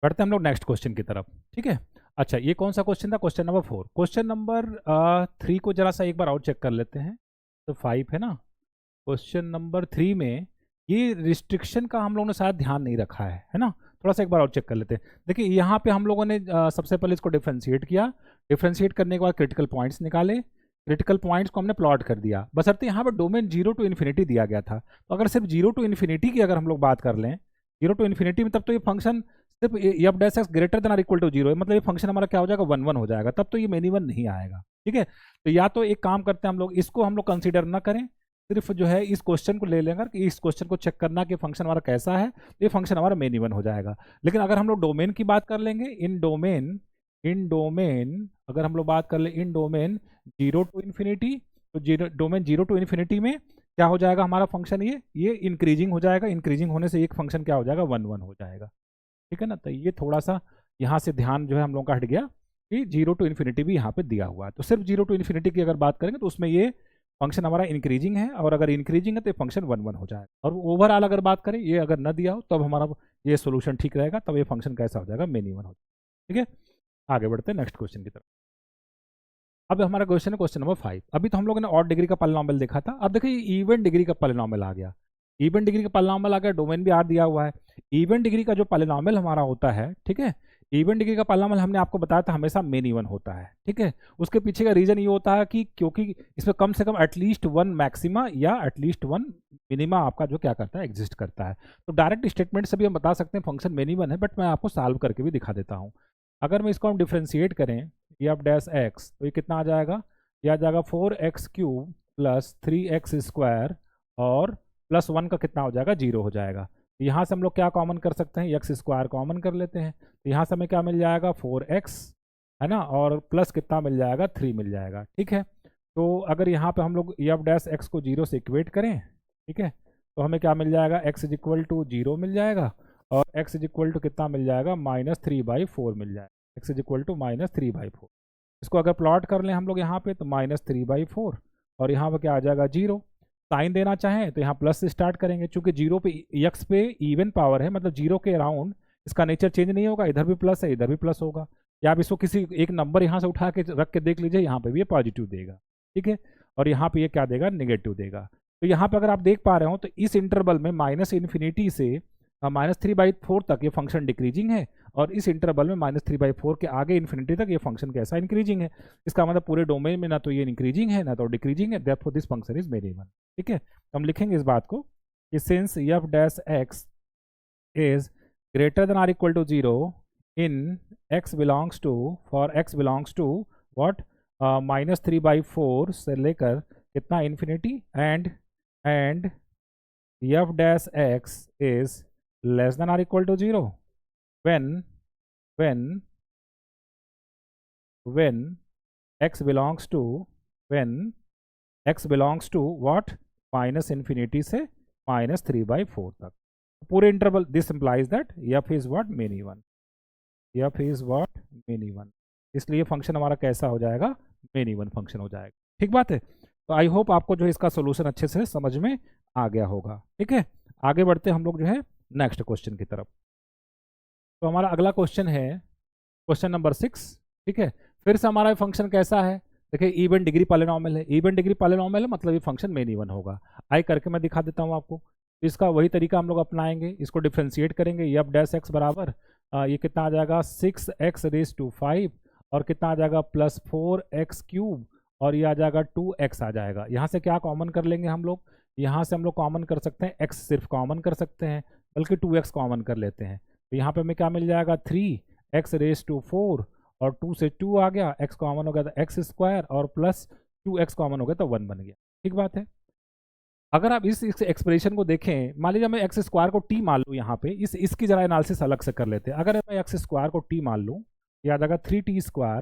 बढ़ते हैं हम लोग नेक्स्ट क्वेश्चन की तरफ, ठीक है। अच्छा, ये कौन सा क्वेश्चन था, क्वेश्चन नंबर 4। क्वेश्चन नंबर 3 को जरा सा एक बार और चेक कर लेते हैं। तो 5 है ना, क्वेश्चन नंबर 3 में ये रिस्ट्रिक्शन का हम लोगों ने शायद ध्यान नहीं रखा है ना। थोड़ा सा एक बार और चेक कर लेते हैं। देखिए यहाँ पे हम लोगों ने सबसे पहले इसको डिफ्रेंशिएट किया, डिफ्रेंशिएट करने के बाद क्रिटिकल पॉइंट्स निकाले, क्रिटिकल पॉइंट्स को हमने प्लॉट कर दिया, बशर्ते यहाँ पर डोमेन 0 to ∞ दिया गया था। तो अगर सिर्फ 0 to ∞ की अगर हम लोग बात कर लें, 0 to ∞ में, तब तो ये फंक्शन सिर्फ f dash x greater than or equal to 0 है, मतलब ये फंक्शन हमारा क्या हो जाएगा 1 1 हो जाएगा, तब तो ये मेन इवन नहीं आएगा, ठीक है। तो या तो एक काम करते हैं हम लोग, इसको हम लोग कंसीडर ना करें, सिर्फ जो है इस क्वेश्चन को ले लेंगे कि इस क्वेश्चन को चेक करना कि फंक्शन हमारा कैसा है, तो ये फंक्शन हमारा मेन इवन हो जाएगा। लेकिन अगर हम लोग डोमेन की बात कर लेंगे, इन डोमेन अगर हम लोग बात कर ले इन डोमेन 0 to ∞, तो डोमेन 0 to ∞ में क्या हो जाएगा हमारा फंक्शन, ये इंक्रीजिंग हो जाएगा। इंक्रीजिंग होने से एक फंक्शन क्या हो जाएगा 1 1 हो जाएगा, ठीक है ना। तो ये थोड़ा सा यहाँ से ध्यान जो है हम लोग का हट गया कि 0 to ∞ भी यहाँ पे दिया हुआ है। तो सिर्फ 0 to ∞ की अगर बात करेंगे तो उसमें ये फंक्शन हमारा इंक्रीजिंग है, और अगर इंक्रीजिंग है तो फंक्शन 1 1 हो जाएगा। और ओवरऑल अगर बात करें, ये अगर न दिया हो तब हमारा ये सोल्यूशन ठीक रहेगा, तब ये फंक्शन कैसा हो जाएगा मेन इवन हो जाएगा, ठीक है। आगे बढ़ते हैं नेक्स्ट क्वेश्चन की तरफ। अब हमारा क्वेश्चन है क्वेश्चन नंबर 5। अभी तो हम लोगों ने ऑड डिग्री का पॉलिनॉमियल देखा था, अब देखिए इवन डिग्री का पॉलिनॉमियल आ गया। इवन डिग्री का पॉलिनॉमियल आ गया, डोमेन भी आर दिया हुआ है। इवन डिग्री का जो पॉलिनॉमियल हमारा होता है, ठीक है, इवन डिग्री का पॉलिनॉमियल हमने आपको बताया था हमेशा मेन इवन होता है, ठीक है। उसके पीछे का रीजन ये होता है कि क्योंकि इसमें कम से कम एटलीस्ट वन मैक्सिमा या एटलीस्ट वन मिनिमा आपका जो क्या करता है, एग्जिस्ट करता है। तो डायरेक्ट स्टेटमेंट से भी हम बता सकते हैं फंक्शन मेन इवन है, बट मैं आपको सॉल्व करके भी दिखा देता हूँ। अगर मैं इसको हम डिफ्रेंशिएट करें एफ डैश एक्स, तो ये कितना आ जाएगा, यह आ जाएगा 4x cube plus 3x square और प्लस 1 का कितना हो जाएगा, 0 हो जाएगा। यहाँ से हम लोग क्या कॉमन कर सकते हैं, एक्स स्क्वायर कॉमन कर लेते हैं, तो यहाँ से हमें क्या मिल जाएगा 4x, है ना, और प्लस कितना मिल जाएगा 3 मिल जाएगा, ठीक है। तो अगर यहाँ पे हम लोग एफ डैश एक्स को 0 से इक्वेट करें, ठीक है, तो हमें क्या मिल जाएगा, x इज इक्वल टू 0 मिल जाएगा और x इज इक्वल टू कितना मिल जाएगा, -3/4 मिल जाएगा, x इज इक्वल टू -3/4। इसको अगर प्लॉट कर लें हम लोग यहाँ पे तो -3/4 और यहाँ पर क्या आ जाएगा 0। साइन देना चाहें तो यहाँ प्लस से स्टार्ट करेंगे, चूंकि 0 पे एक्स पे इवन पावर है, मतलब 0 के अराउंड इसका नेचर चेंज नहीं होगा, इधर भी प्लस है इधर भी प्लस होगा। या आप इसको किसी एक नंबर यहाँ से उठा के रख के देख लीजिए, यहाँ पे भी ये पॉजिटिव देगा, ठीक है, और यहाँ पे ये क्या देगा, नेगेटिव देगा। तो यहाँ पे अगर आप देख पा रहे हो तो इस इंटरवल में -∞ से -3/4 तक ये फंक्शन डिक्रीजिंग है और इस इंटरवल में -3/4 के आगे इन्फिनिटी तक ये फंक्शन कैसा इंक्रीजिंग है। इसका मतलब पूरे डोमेन में ना तो ये इंक्रीजिंग है ना तो डिक्रीजिंग है, therefore this function is main even, ठीक है। तो हम लिखेंगे इस बात को कि since f dash x is greater than or equal to 0 in x belongs to, for x belongs to what, -3/4 से लेकर कितना infinity, and f dash x is less than or equal to 0 when x belongs to, when x belongs to what, -∞ से -3/4 तक पूरे interval. This implies that f is what, main even, f is what, main even, इसलिए function हमारा कैसा हो जाएगा, main even function हो जाएगा, ठीक बात है। तो आई होप आपको जो है इसका सोल्यूशन अच्छे से समझ में आ गया होगा, ठीक है। आगे बढ़ते हम लोग जो है नेक्स्ट क्वेश्चन की तरफ। तो हमारा अगला क्वेश्चन है क्वेश्चन नंबर 6, ठीक है। फिर से हमारा फंक्शन कैसा है, देखिए इवन डिग्री पॉलिनॉमियल है, इवन डिग्री पॉलिनॉमियल है मतलब ये फंक्शन मेन इवन होगा। आई करके मैं दिखा देता हूँ आपको। इसका वही तरीका हम लोग अपनाएंगे, इसको डिफ्रेंशिएट करेंगे, एफ डैश एक्स बराबर ये कितना आ जाएगा 6x⁵ और कितना आ जाएगा +4x³ और ये आ जाएगा 2x आ जाएगा। यहाँ से क्या कॉमन कर लेंगे हम लोग, यहाँ से हम लोग कॉमन कर सकते हैं x, सिर्फ कॉमन कर सकते हैं, बल्कि 2x कॉमन कर लेते हैं। तो यहाँ पे हमें क्या मिल जाएगा 3x⁴ और 2 से 2 आ गया, x कॉमन हो गया तो x² और प्लस 2x कॉमन हो गया तो 1 बन गया, ठीक बात है। अगर आप इस एक्सप्रेशन को देखें, मान लीजिए मैं x² को t मान लूँ, यहाँ पे इसकी जरा एनालिसिस अलग से कर लेते हैं। अगर मैं x² को t मान लूँ, ये आ जाएगा 3t²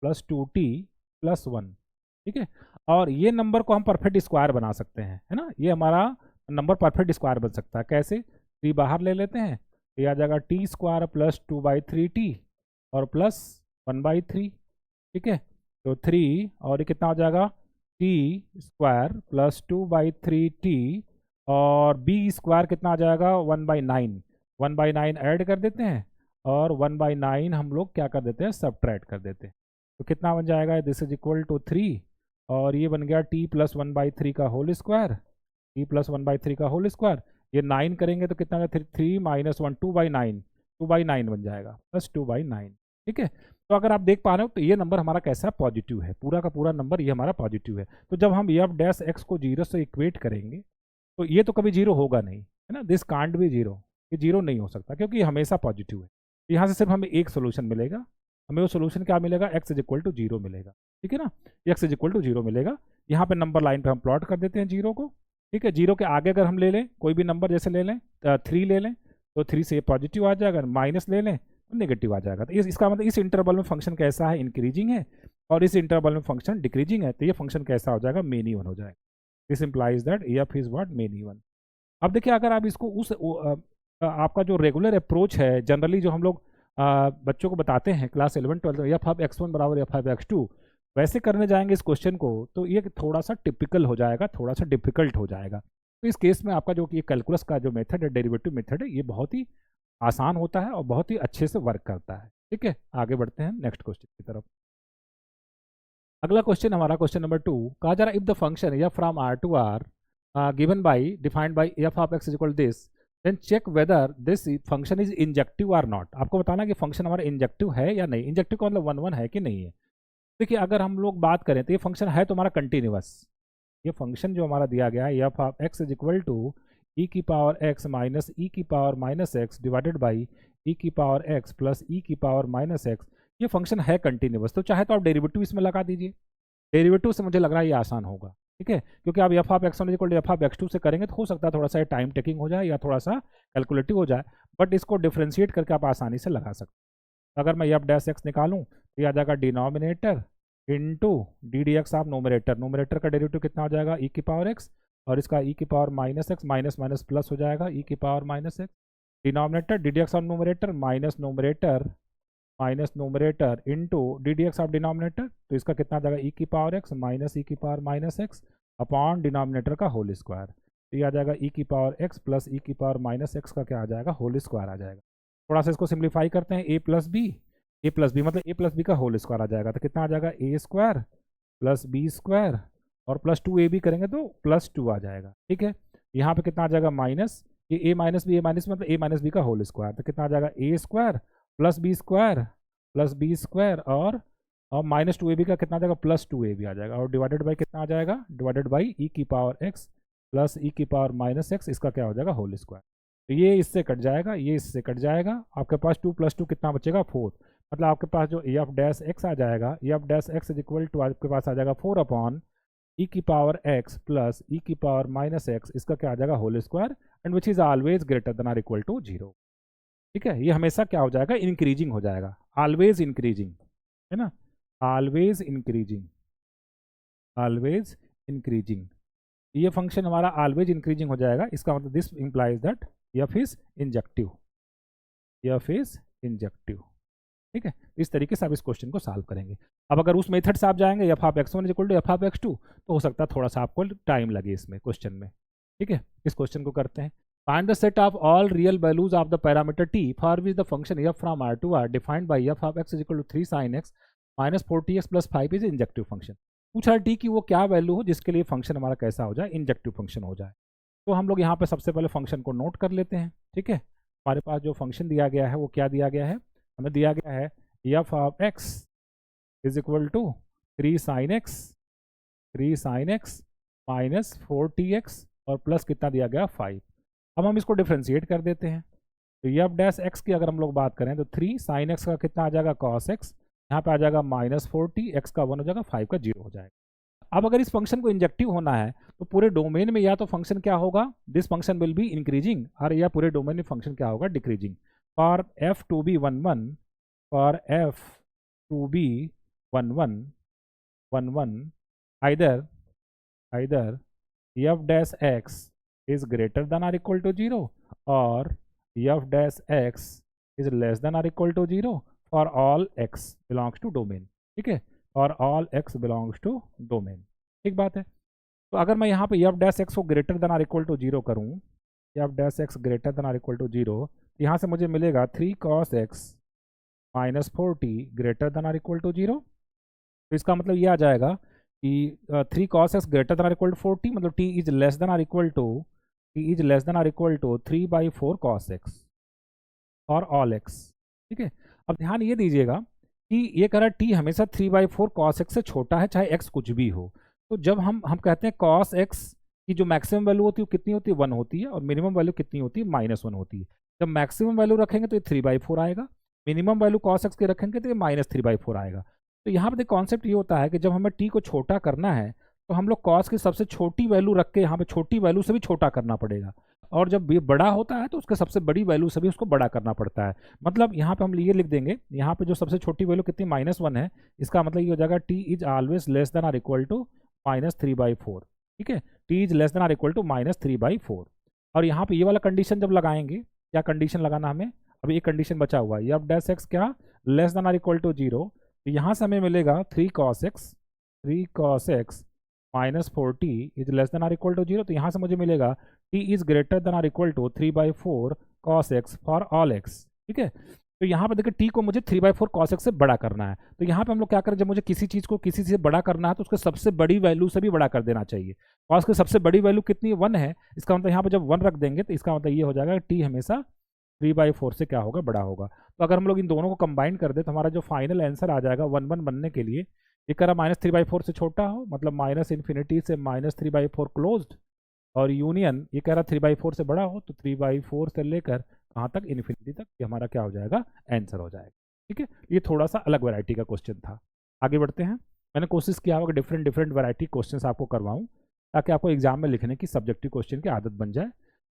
+ 2t + 1, ठीक है। और ये नंबर को हम परफेक्ट स्क्वायर बना सकते हैं, है ना, ये हमारा नंबर परफेक्ट स्क्वायर बन सकता है। कैसे, 3 बाहर ले लेते हैं, ये आ जाएगा t² + 2/3t और प्लस 1/3, ठीक है। तो 3 और ये कितना हो जाएगा t² + 2/3t और b² कितना आ जाएगा 1/9, 1/9 ऐड कर देते हैं और 1/9 हम लोग क्या कर देते हैं, सबट्रैक्ट कर देते हैं। तो कितना बन जाएगा, दिस इज इक्वल टू 3 और ये बन गया t + 1/3 का होल स्क्वायर, t + 1/3 का होल स्क्वायर। ये 9 करेंगे तो कितना, 3 - 1 2/9 बन जाएगा +2/9, ठीक है। तो अगर आप देख पा रहे हो तो ये नंबर हमारा कैसा पॉजिटिव है, पूरा का पूरा नंबर ये हमारा पॉजिटिव है। तो जब हम एफ डैश एक्स को 0 से इक्वेट करेंगे तो ये तो कभी 0 होगा नहीं, है ना, दिस कांट बी 0, ये 0 नहीं हो सकता क्योंकि ये हमेशा पॉजिटिव है। यहाँ से सिर्फ हमें एक सोल्यूशन मिलेगा, हमें वो सोल्यूशन क्या मिलेगा, x = 0 मिलेगा, ठीक है ना, x = 0 मिलेगा। यहाँ पे नंबर लाइन पे हम प्लॉट कर देते हैं 0 को, ठीक है। 0 के आगे अगर हम ले लें कोई भी नंबर, जैसे ले लें 3 ले लें तो 3 से ये पॉजिटिव आ जाएगा, माइनस ले लें तो नेगेटिव आ जाएगा। तो इसका मतलब इस इंटरवल में फंक्शन कैसा है, इंक्रीजिंग है, और इस इंटरवल में फंक्शन डिक्रीजिंग है, तो ये फंक्शन कैसा हो जाएगा, मेन इवन हो जाएगा। This implies that F is what, main even. अब देखिए अगर आप इसको उस आपका जो रेगुलर अप्रोच है, जनरली जो हम लोग बच्चों को बताते हैं क्लास 11-12, f(x1 = f(x2), वैसे करने जाएंगे इस क्वेश्चन को तो ये थोड़ा सा टिपिकल हो जाएगा, थोड़ा सा डिफिकल्ट हो जाएगा। तो इस केस में आपका जो ये कैलकुलस का जो मेथड है, डेरिवेटिव मेथड है, ये बहुत ही आसान होता है और बहुत ही अच्छे से वर्क करता है, ठीक है। आगे बढ़ते हैं नेक्स्ट क्वेश्चन की तरफ। अगला क्वेश्चन हमारा क्वेश्चन नंबर 2 कहा जा रहा है if the function f from R to R given by defined by f of x is equal this, then check whether this function is injective or not. आपको बताना कि फंक्शन हमारा injective है या नहीं। इंजेक्टिव का मतलब 1 1 है कि नहीं है। देखिए अगर हम लोग बात करें तो ये फंक्शन है तो हमारा कंटिन्यूअस। ये फंक्शन जो हमारा दिया गया है F of x is equal to ई की पावर एक्स माइनस ई की power minus X divided by E की पावर एक्स प्लस ई की पावर माइनस एक्स, ये फंक्शन है कंटिन्यूअस। तो चाहे तो आप डेरिवेटिव इसमें लगा दीजिए। डेरिवेटिव से मुझे लग रहा है ये आसान होगा, ठीक है, क्योंकि आप f of x one equal to F of x two से करेंगे तो हो सकता है थोड़ा सा टाइम टेकिंग हो जाए या थोड़ा सा कैलकुलेटिव हो जाए, बट इसको डिफ्रेंशिएट करके आप आसानी से लगा सकते हैं। अगर मैं एफ डैश एक्स निकालूँ तो ये आ जाएगा denominator into d d x of nominator. Nominator का डेरिवेटिव कितना हो जाएगा ई की पावर एक्स, और इसका ई की power minus x, minus minus plus हो जाएगा ई की power minus x. Denominator d d x of nominator minus nominator into d d x of denominator, तो इसका कितना आ जाएगा ई की पावर एक्स माइनस ई की power minus x upon denominator का होल स्क्वायर। तो ये आ जाएगा ई की पावर एक्स प्लस ई की पावर माइनस एक्स का क्या आ जाएगा, होल स्क्वायर आ जाएगा। थोड़ा सा इसको सिंप्लीफाई करते हैं, ए प्लस बी मतलब ए प्लस बी का होल स्क्वायर आ जाएगा, तो कितना आ जाएगा ए स्क्वायर प्लस बी स्क्वायर और प्लस 2ab करेंगे तो प्लस 2 आ जाएगा, ठीक है। यहाँ पे कितना आ जाएगा माइनस, ये ए माइनस बी मतलब ए माइनस बी का होल स्क्वायर, तो कितना आ जाएगा ए स्क्वायर प्लस बी स्क्वायर और माइनस 2ab का कितना आ जाएगा प्लस 2ab आ जाएगा, और डिवाइडेड बाई कितना आ जाएगा, डिवाइडेड बाई ई की पावर एक्स प्लस ई की पावर माइनस एक्स, इसका क्या हो जाएगा होल स्क्वायर। तो ये इससे कट जाएगा, ये इससे कट जाएगा, आपके पास 2 + 2 कितना बचेगा 4, मतलब आपके पास जो एफ डैश एक्स आ जाएगा, f dash x is equal to आपके पास आ जाएगा 4 अपॉन ई की पावर एक्स प्लस ई की पावर माइनस एक्स, इसका क्या आ जाएगा whole square, and which is always greater than or equal to 0, ठीक है। ये हमेशा क्या हो जाएगा, इंक्रीजिंग हो जाएगा, ऑलवेज इंक्रीजिंग, है ना, ऑलवेज इंक्रीजिंग। ये फंक्शन हमारा ऑलवेज इंक्रीजिंग हो जाएगा, इसका मतलब this implies that F is injective, ठीक है। इस तरीके से आप इस क्वेश्चन को सॉल्व करेंगे। अब अगर उस मेथड से आप जाएंगे f of x one is equal to F of x two, तो हो सकता है थोड़ा सा आपको टाइम लगे इसमें क्वेश्चन में, ठीक है। इस क्वेश्चन को करते हैं। Find the set of all real values of the parameter t for which the function f from R to R defined by f of x is equal to 3 sin x minus 40x plus 5 is injective function. पूछा t की वो क्या value हो जिसके लिए function हमारा कैसा हो जाए, इंजेक्टिव फंक्शन हो जाए। तो हम लोग यहाँ पे सबसे पहले फंक्शन को नोट कर लेते हैं, ठीक है। हमारे पास जो फंक्शन दिया गया है वो क्या दिया गया है, हमें दिया गया है F of x is equal to 3 sin x minus 40x और प्लस कितना दिया गया 5। अब हम इसको डिफ्रेंशिएट कर देते हैं, तो एफ डैश एक्स की अगर हम लोग बात करें तो 3 sin x का कितना आ जाएगा cos x, यहाँ पे आ जाएगा माइनस 40, x का 1 हो जाएगा, 5 का 0 हो जाएगा। अब अगर इस फंक्शन को इंजेक्टिव होना है तो पूरे डोमेन में या तो फंक्शन क्या होगा, this function will be increasing, और या पूरे डोमेन में फंक्शन क्या होगा, decreasing. For F to be 1 1 for f to be 1 1 either f dash x is greater than or equal to 0 or f dash x is less than or equal to 0 for all x belongs to domain, ठीक है, और all x belongs to domain, ठीक बात है। तो अगर मैं यहाँ पे f dash x को greater than or equal to 0 करूँ, f dash x greater than or equal to 0, यहाँ से मुझे मिलेगा 3 cos x minus 40 greater than or equal to 0। तो इसका मतलब ये आ जाएगा कि 3 cos x greater than or equal to 40, मतलब t is less than or equal to 3/4 cos x और ऑल x, ठीक है। अब ध्यान ये दीजिएगा कि ये कह रहा है t हमेशा 3/4 cos x से छोटा है, चाहे x कुछ भी हो। तो जब हम कहते हैं cos x की जो मैक्सिमम वैल्यू होती है वो कितनी होती है, 1 होती है, और मिनिमम वैल्यू कितनी होती है, -1 होती है। जब मैक्सिमम वैल्यू रखेंगे तो ये 3/4 आएगा, मिनिमम वैल्यू cos x के रखेंगे तो ये -3/4 आएगा। तो यहाँ पे कॉन्सेप्ट ये होता है कि जब हमें t को छोटा करना है तो हम लोग cos की सबसे छोटी वैल्यू रख के यहाँ पे छोटी वैल्यू से भी छोटा करना पड़ेगा, और जब ये बड़ा होता है तो उसके सबसे बड़ी वैल्यू से भी उसको बड़ा करना पड़ता है। मतलब यहाँ पे हम ये लिख देंगे, यहाँ पे जो सबसे छोटी वैल्यू कितनी -1 है, इसका मतलब ये हो जाएगा t is always less than or equal to -3/4, ठीक है, t is less than or equal to -3/4। और यहाँ पे ये वाला कंडीशन जब लगाएंगे, क्या कंडीशन लगाना हमें, अभी एक कंडीशन बचा हुआ है, एफ डैश एक्स क्या less than or equal to 0, तो यहाँ से हमें मिलेगा 3 cos x minus 40 is less than or equal to 0, तो यहाँ से मुझे मिलेगा t is greater than or equal to 3/4 cos x for all x, ठीक है। तो यहाँ पे देखिए टी को मुझे 3/4 cos x से बड़ा करना है। तो यहाँ पे हम लोग क्या करें, जब मुझे किसी चीज़ को किसी से बड़ा करना है तो उसके सबसे बड़ी वैल्यू से भी बड़ा कर देना चाहिए। cos की सबसे बड़ी वैल्यू कितनी है, 1 है। इसका मतलब यहाँ पे जब 1 रख देंगे तो इसका मतलब ये हो जाएगा टी हमेशा 3/4 से क्या होगा, बड़ा होगा। तो अगर हम लोग इन दोनों को कंबाइन कर दे तो हमारा जो फाइनल आंसर आ जाएगा 1 बनने के लिए, ये कह रहा -3/4 से छोटा हो, मतलब -∞ से -3/4 क्लोज्ड, और यूनियन ये कह रहा 3/4 से बड़ा हो, तो 3/4 से लेकर कहाँ तक, इन्फिनिटी तक, ये हमारा क्या हो जाएगा, आंसर हो जाएगा। ठीक है, ये थोड़ा सा अलग वैरायटी का क्वेश्चन था। आगे बढ़ते हैं। मैंने कोशिश किया होगा डिफरेंट डिफरेंट वैरायटी क्वेश्चन आपको करवाऊँ ताकि आपको एग्जाम में लिखने की सब्जेक्टिव क्वेश्चन की आदत बन जाए।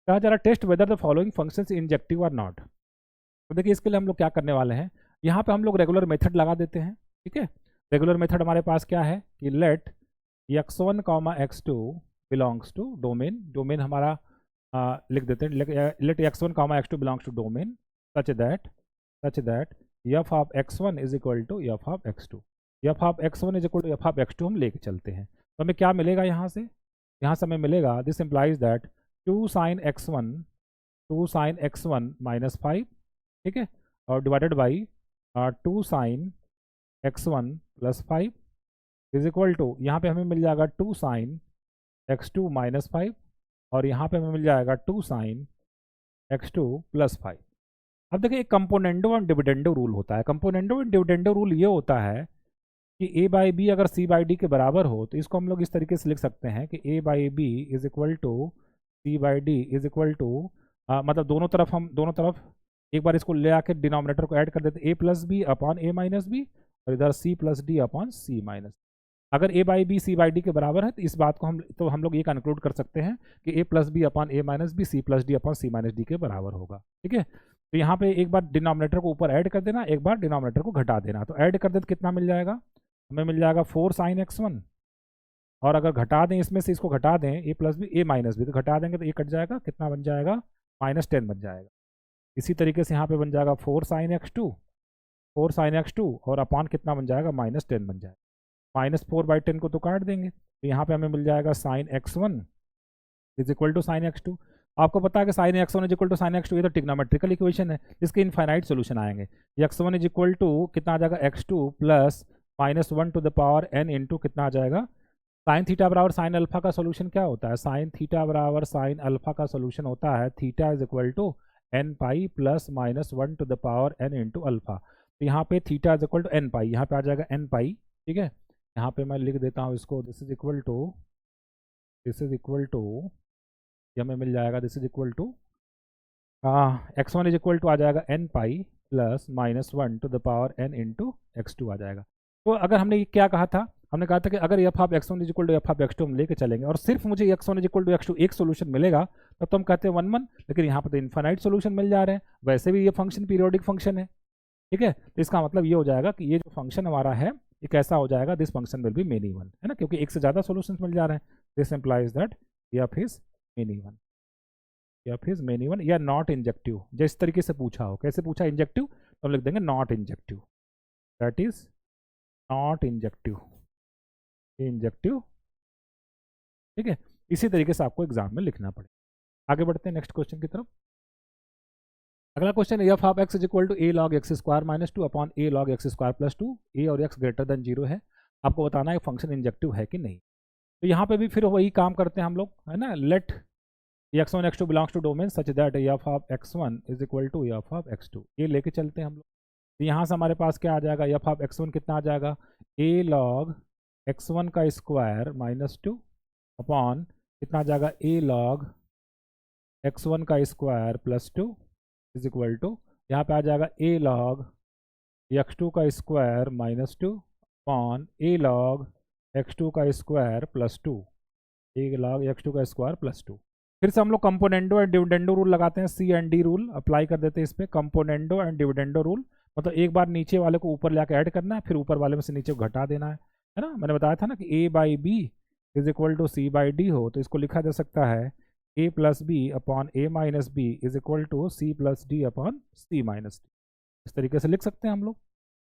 कहा जा रहा test whether the following functions injective और नॉट। तो देखिए इसके लिए हम लोग क्या करने वाले हैं, यहाँ पे हम लोग रेगुलर मेथड लगा देते हैं। ठीक है, रेगुलर मेथड हमारे पास क्या है कि let x1, x2 belongs to domain, domain हमारा लिख देते हैं, let x1, x2 belongs to domain such that f of x1 is equal to f of x2, f of x1 is equal to f of x2 हम लेके चलते हैं। तो हमें क्या मिलेगा यहाँ से हमें मिलेगा, this implies that 2 sin x1 -5, ठीक है, और divided by 2 sin x1 +5 is equal to, यहाँ पे हमें मिल जाएगा 2 sin x2 -5, और यहाँ पे हमें मिल जाएगा 2 sin x2 +5। अब देखिए एक कंपोनेंडो और डिविडेंडो रूल होता है। कंपोनेंडो और डिविडेंडो रूल ये होता है कि a/b अगर c/d के बराबर हो तो इसको हम लोग इस तरीके से लिख सकते हैं कि a/b is equal to c/d is equal to, मतलब दोनों तरफ एक बार इसको ले आके डिनोमिनेटर को ऐड कर देते, a + b upon a - b, और इधर c + d अपॉन c - अगर a/b c/d के बराबर है तो इस बात को हम लोग ये कंक्लूड कर सकते हैं कि a + b upon a - b, c + d upon c - d के बराबर होगा। ठीक है, तो यहाँ पे एक बार डिनोमिनेटर को ऊपर ऐड कर देना, एक बार डिनोमिनेटर को घटा देना। तो ऐड कर दे तो कितना मिल जाएगा, हमें मिल जाएगा 4 sin x1, और अगर घटा दें इसमें से, इसको घटा दें a + b a - b, तो घटा देंगे तो ये कट जाएगा, कितना बन जाएगा, -10 बन जाएगा। इसी तरीके से यहाँ पे बन जाएगा 4 sin x2 और अपॉन कितना बन जाएगा, -10 बन जाएगा। -4/10 को तो काट देंगे, तो यहाँ पे हमें मिल जाएगा sin x1 is equal to sin x2। आपको पता है कि sin x1 is equal to sin x2 ये तो ट्रिग्नोमेट्रिकल इक्वेशन है जिसके इनफाइनाइट सोल्यूशन आएंगे। x1 इज इक्वल टू कितना आ जाएगा, x2 plus -1 to the power n into कितना आ जाएगा, साइन थीटा बराबर साइन अल्फा का सोल्यूशन क्या होता है, साइन थीटा बराबर साइन अल्फा का सोल्यूशन होता है theta is equal to n pi plus -1 to the power n into alpha. तो यहाँ पे theta is equal to n pi, यहाँ पे आ जाएगा n पाई। ठीक है, यहाँ पे मैं लिख देता हूँ इसको, दिस इज इक्वल टू ये हमें मिल जाएगा, this is equal to x1 is equal to आ जाएगा n pi plus -1 to the power n into x2 आ जाएगा। तो अगर हमने ये क्या कहा था, हमने कहा था कि अगर f of x1 is equal to f of x2 हम लेके चलेंगे और सिर्फ मुझे x1 is equal to x2 एक सोल्यूशन मिलेगा तब तो हम कहते हैं 1 1, लेकिन यहाँ पर तो इन्फाइनाइट सोल्यूशन मिल जा रहे हैं। वैसे भी ये फंक्शन पीरियोडिक फंक्शन है। ठीक है, तो इसका मतलब ये हो जाएगा कि ये जो फंक्शन हमारा है ये कैसा हो जाएगा, this function will be many one, है ना, क्योंकि एक से ज़्यादा सोल्यूशन मिल जा रहे हैं। This implies that f is many one, f is many one या नॉट इंजेक्टिव। जिस तरीके से पूछा हो, कैसे पूछा इंजेक्टिव, तो हम लिख देंगे not injective, that is not injective. ठीक है, इसी तरीके से आपको एग्जाम में लिखना पड़ेगा। आगे बढ़ते हैं नेक्स्ट क्वेश्चन की तरफ। अगला क्वेश्चन है f of x is equal to a log x square minus 2 upon a log x square plus 2, a और x ग्रेटर देन 0 है। आपको बताना है फंक्शन इंजेक्टिव है कि नहीं। तो यहाँ पे भी फिर वही काम करते हैं हम लोग, है ना, let x1 x2 belongs to domain such that f of x1 is equal to f of x2, ये लेके चलते हैं हम लोग। तो यहाँ से हमारे पास क्या आ जाएगा, f ऑफ x1 कितना आ जाएगा, a log x1 का स्क्वायर माइनस 2 अपॉन कितना आ जाएगा, a log x1 का square plus 2 is equal to, यहाँ पे आ जाएगा a log x2 का square minus 2 upon a log x2 का square plus 2, a log x2 का स्क्वायर प्लस 2। फिर से हम लोग कंपोनेंडो एंड डिविडेंडो रूल लगाते हैं, सी एंड डी रूल अप्लाई कर देते हैं इस पर। कंपोनेंडो एंड डिविडेंडो रूल मतलब एक बार नीचे वाले को ऊपर लेकर ऐड करना है, फिर ऊपर वाले में से नीचे को घटा देना है ना। मैंने बताया था ना कि a/b is equal to c/d हो, तो इसको लिखा जा सकता है a + b upon a - b is equal to c + d upon c - d। इस तरीके से लिख सकते हैं हम लोग।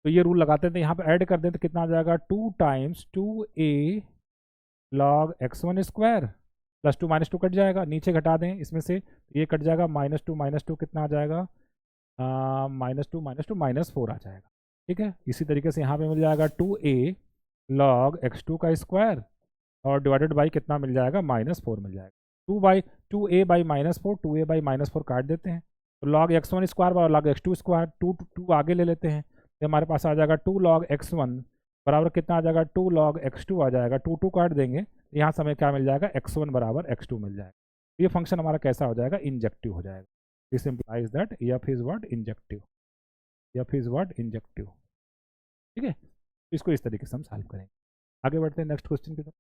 तो ये रूल लगाते हैं, तो यहाँ पे ऐड कर दें तो कितना आ जाएगा, 2 times 2a log x1 square plus 2 - 2 cut जाएगा, नीचे घटा दें इसमें से, ये कट जाएगा -2 - 2 कितना आ जाएगा, -2 -4 आ जाएगा। ठीक है, इसी तरीके से यहाँ पे मिल जाएगा 2a log x2 का स्क्वायर और डिवाइडेड बाई कितना मिल जाएगा, -4 मिल जाएगा। 2a बाई -4, 2a बाई -4 काट देते हैं, तो log x1 square by log x2 square, 2 आगे ले लेते हैं, तो हमारे पास आ जाएगा 2 log x1 बराबर कितना आ जाएगा, 2 log x2 आ जाएगा, 2 काट देंगे, यहाँ से हमें क्या मिल जाएगा, x1 बराबर x2 मिल जाएगा। ये फंक्शन हमारा कैसा हो जाएगा, इंजेक्टिव हो जाएगा। This implies that f is what, injective. f is what, injective. ठीक है, इसको इस तरीके से हम सॉल्व करेंगे। आगे बढ़ते हैं नेक्स्ट क्वेश्चन की तरफ।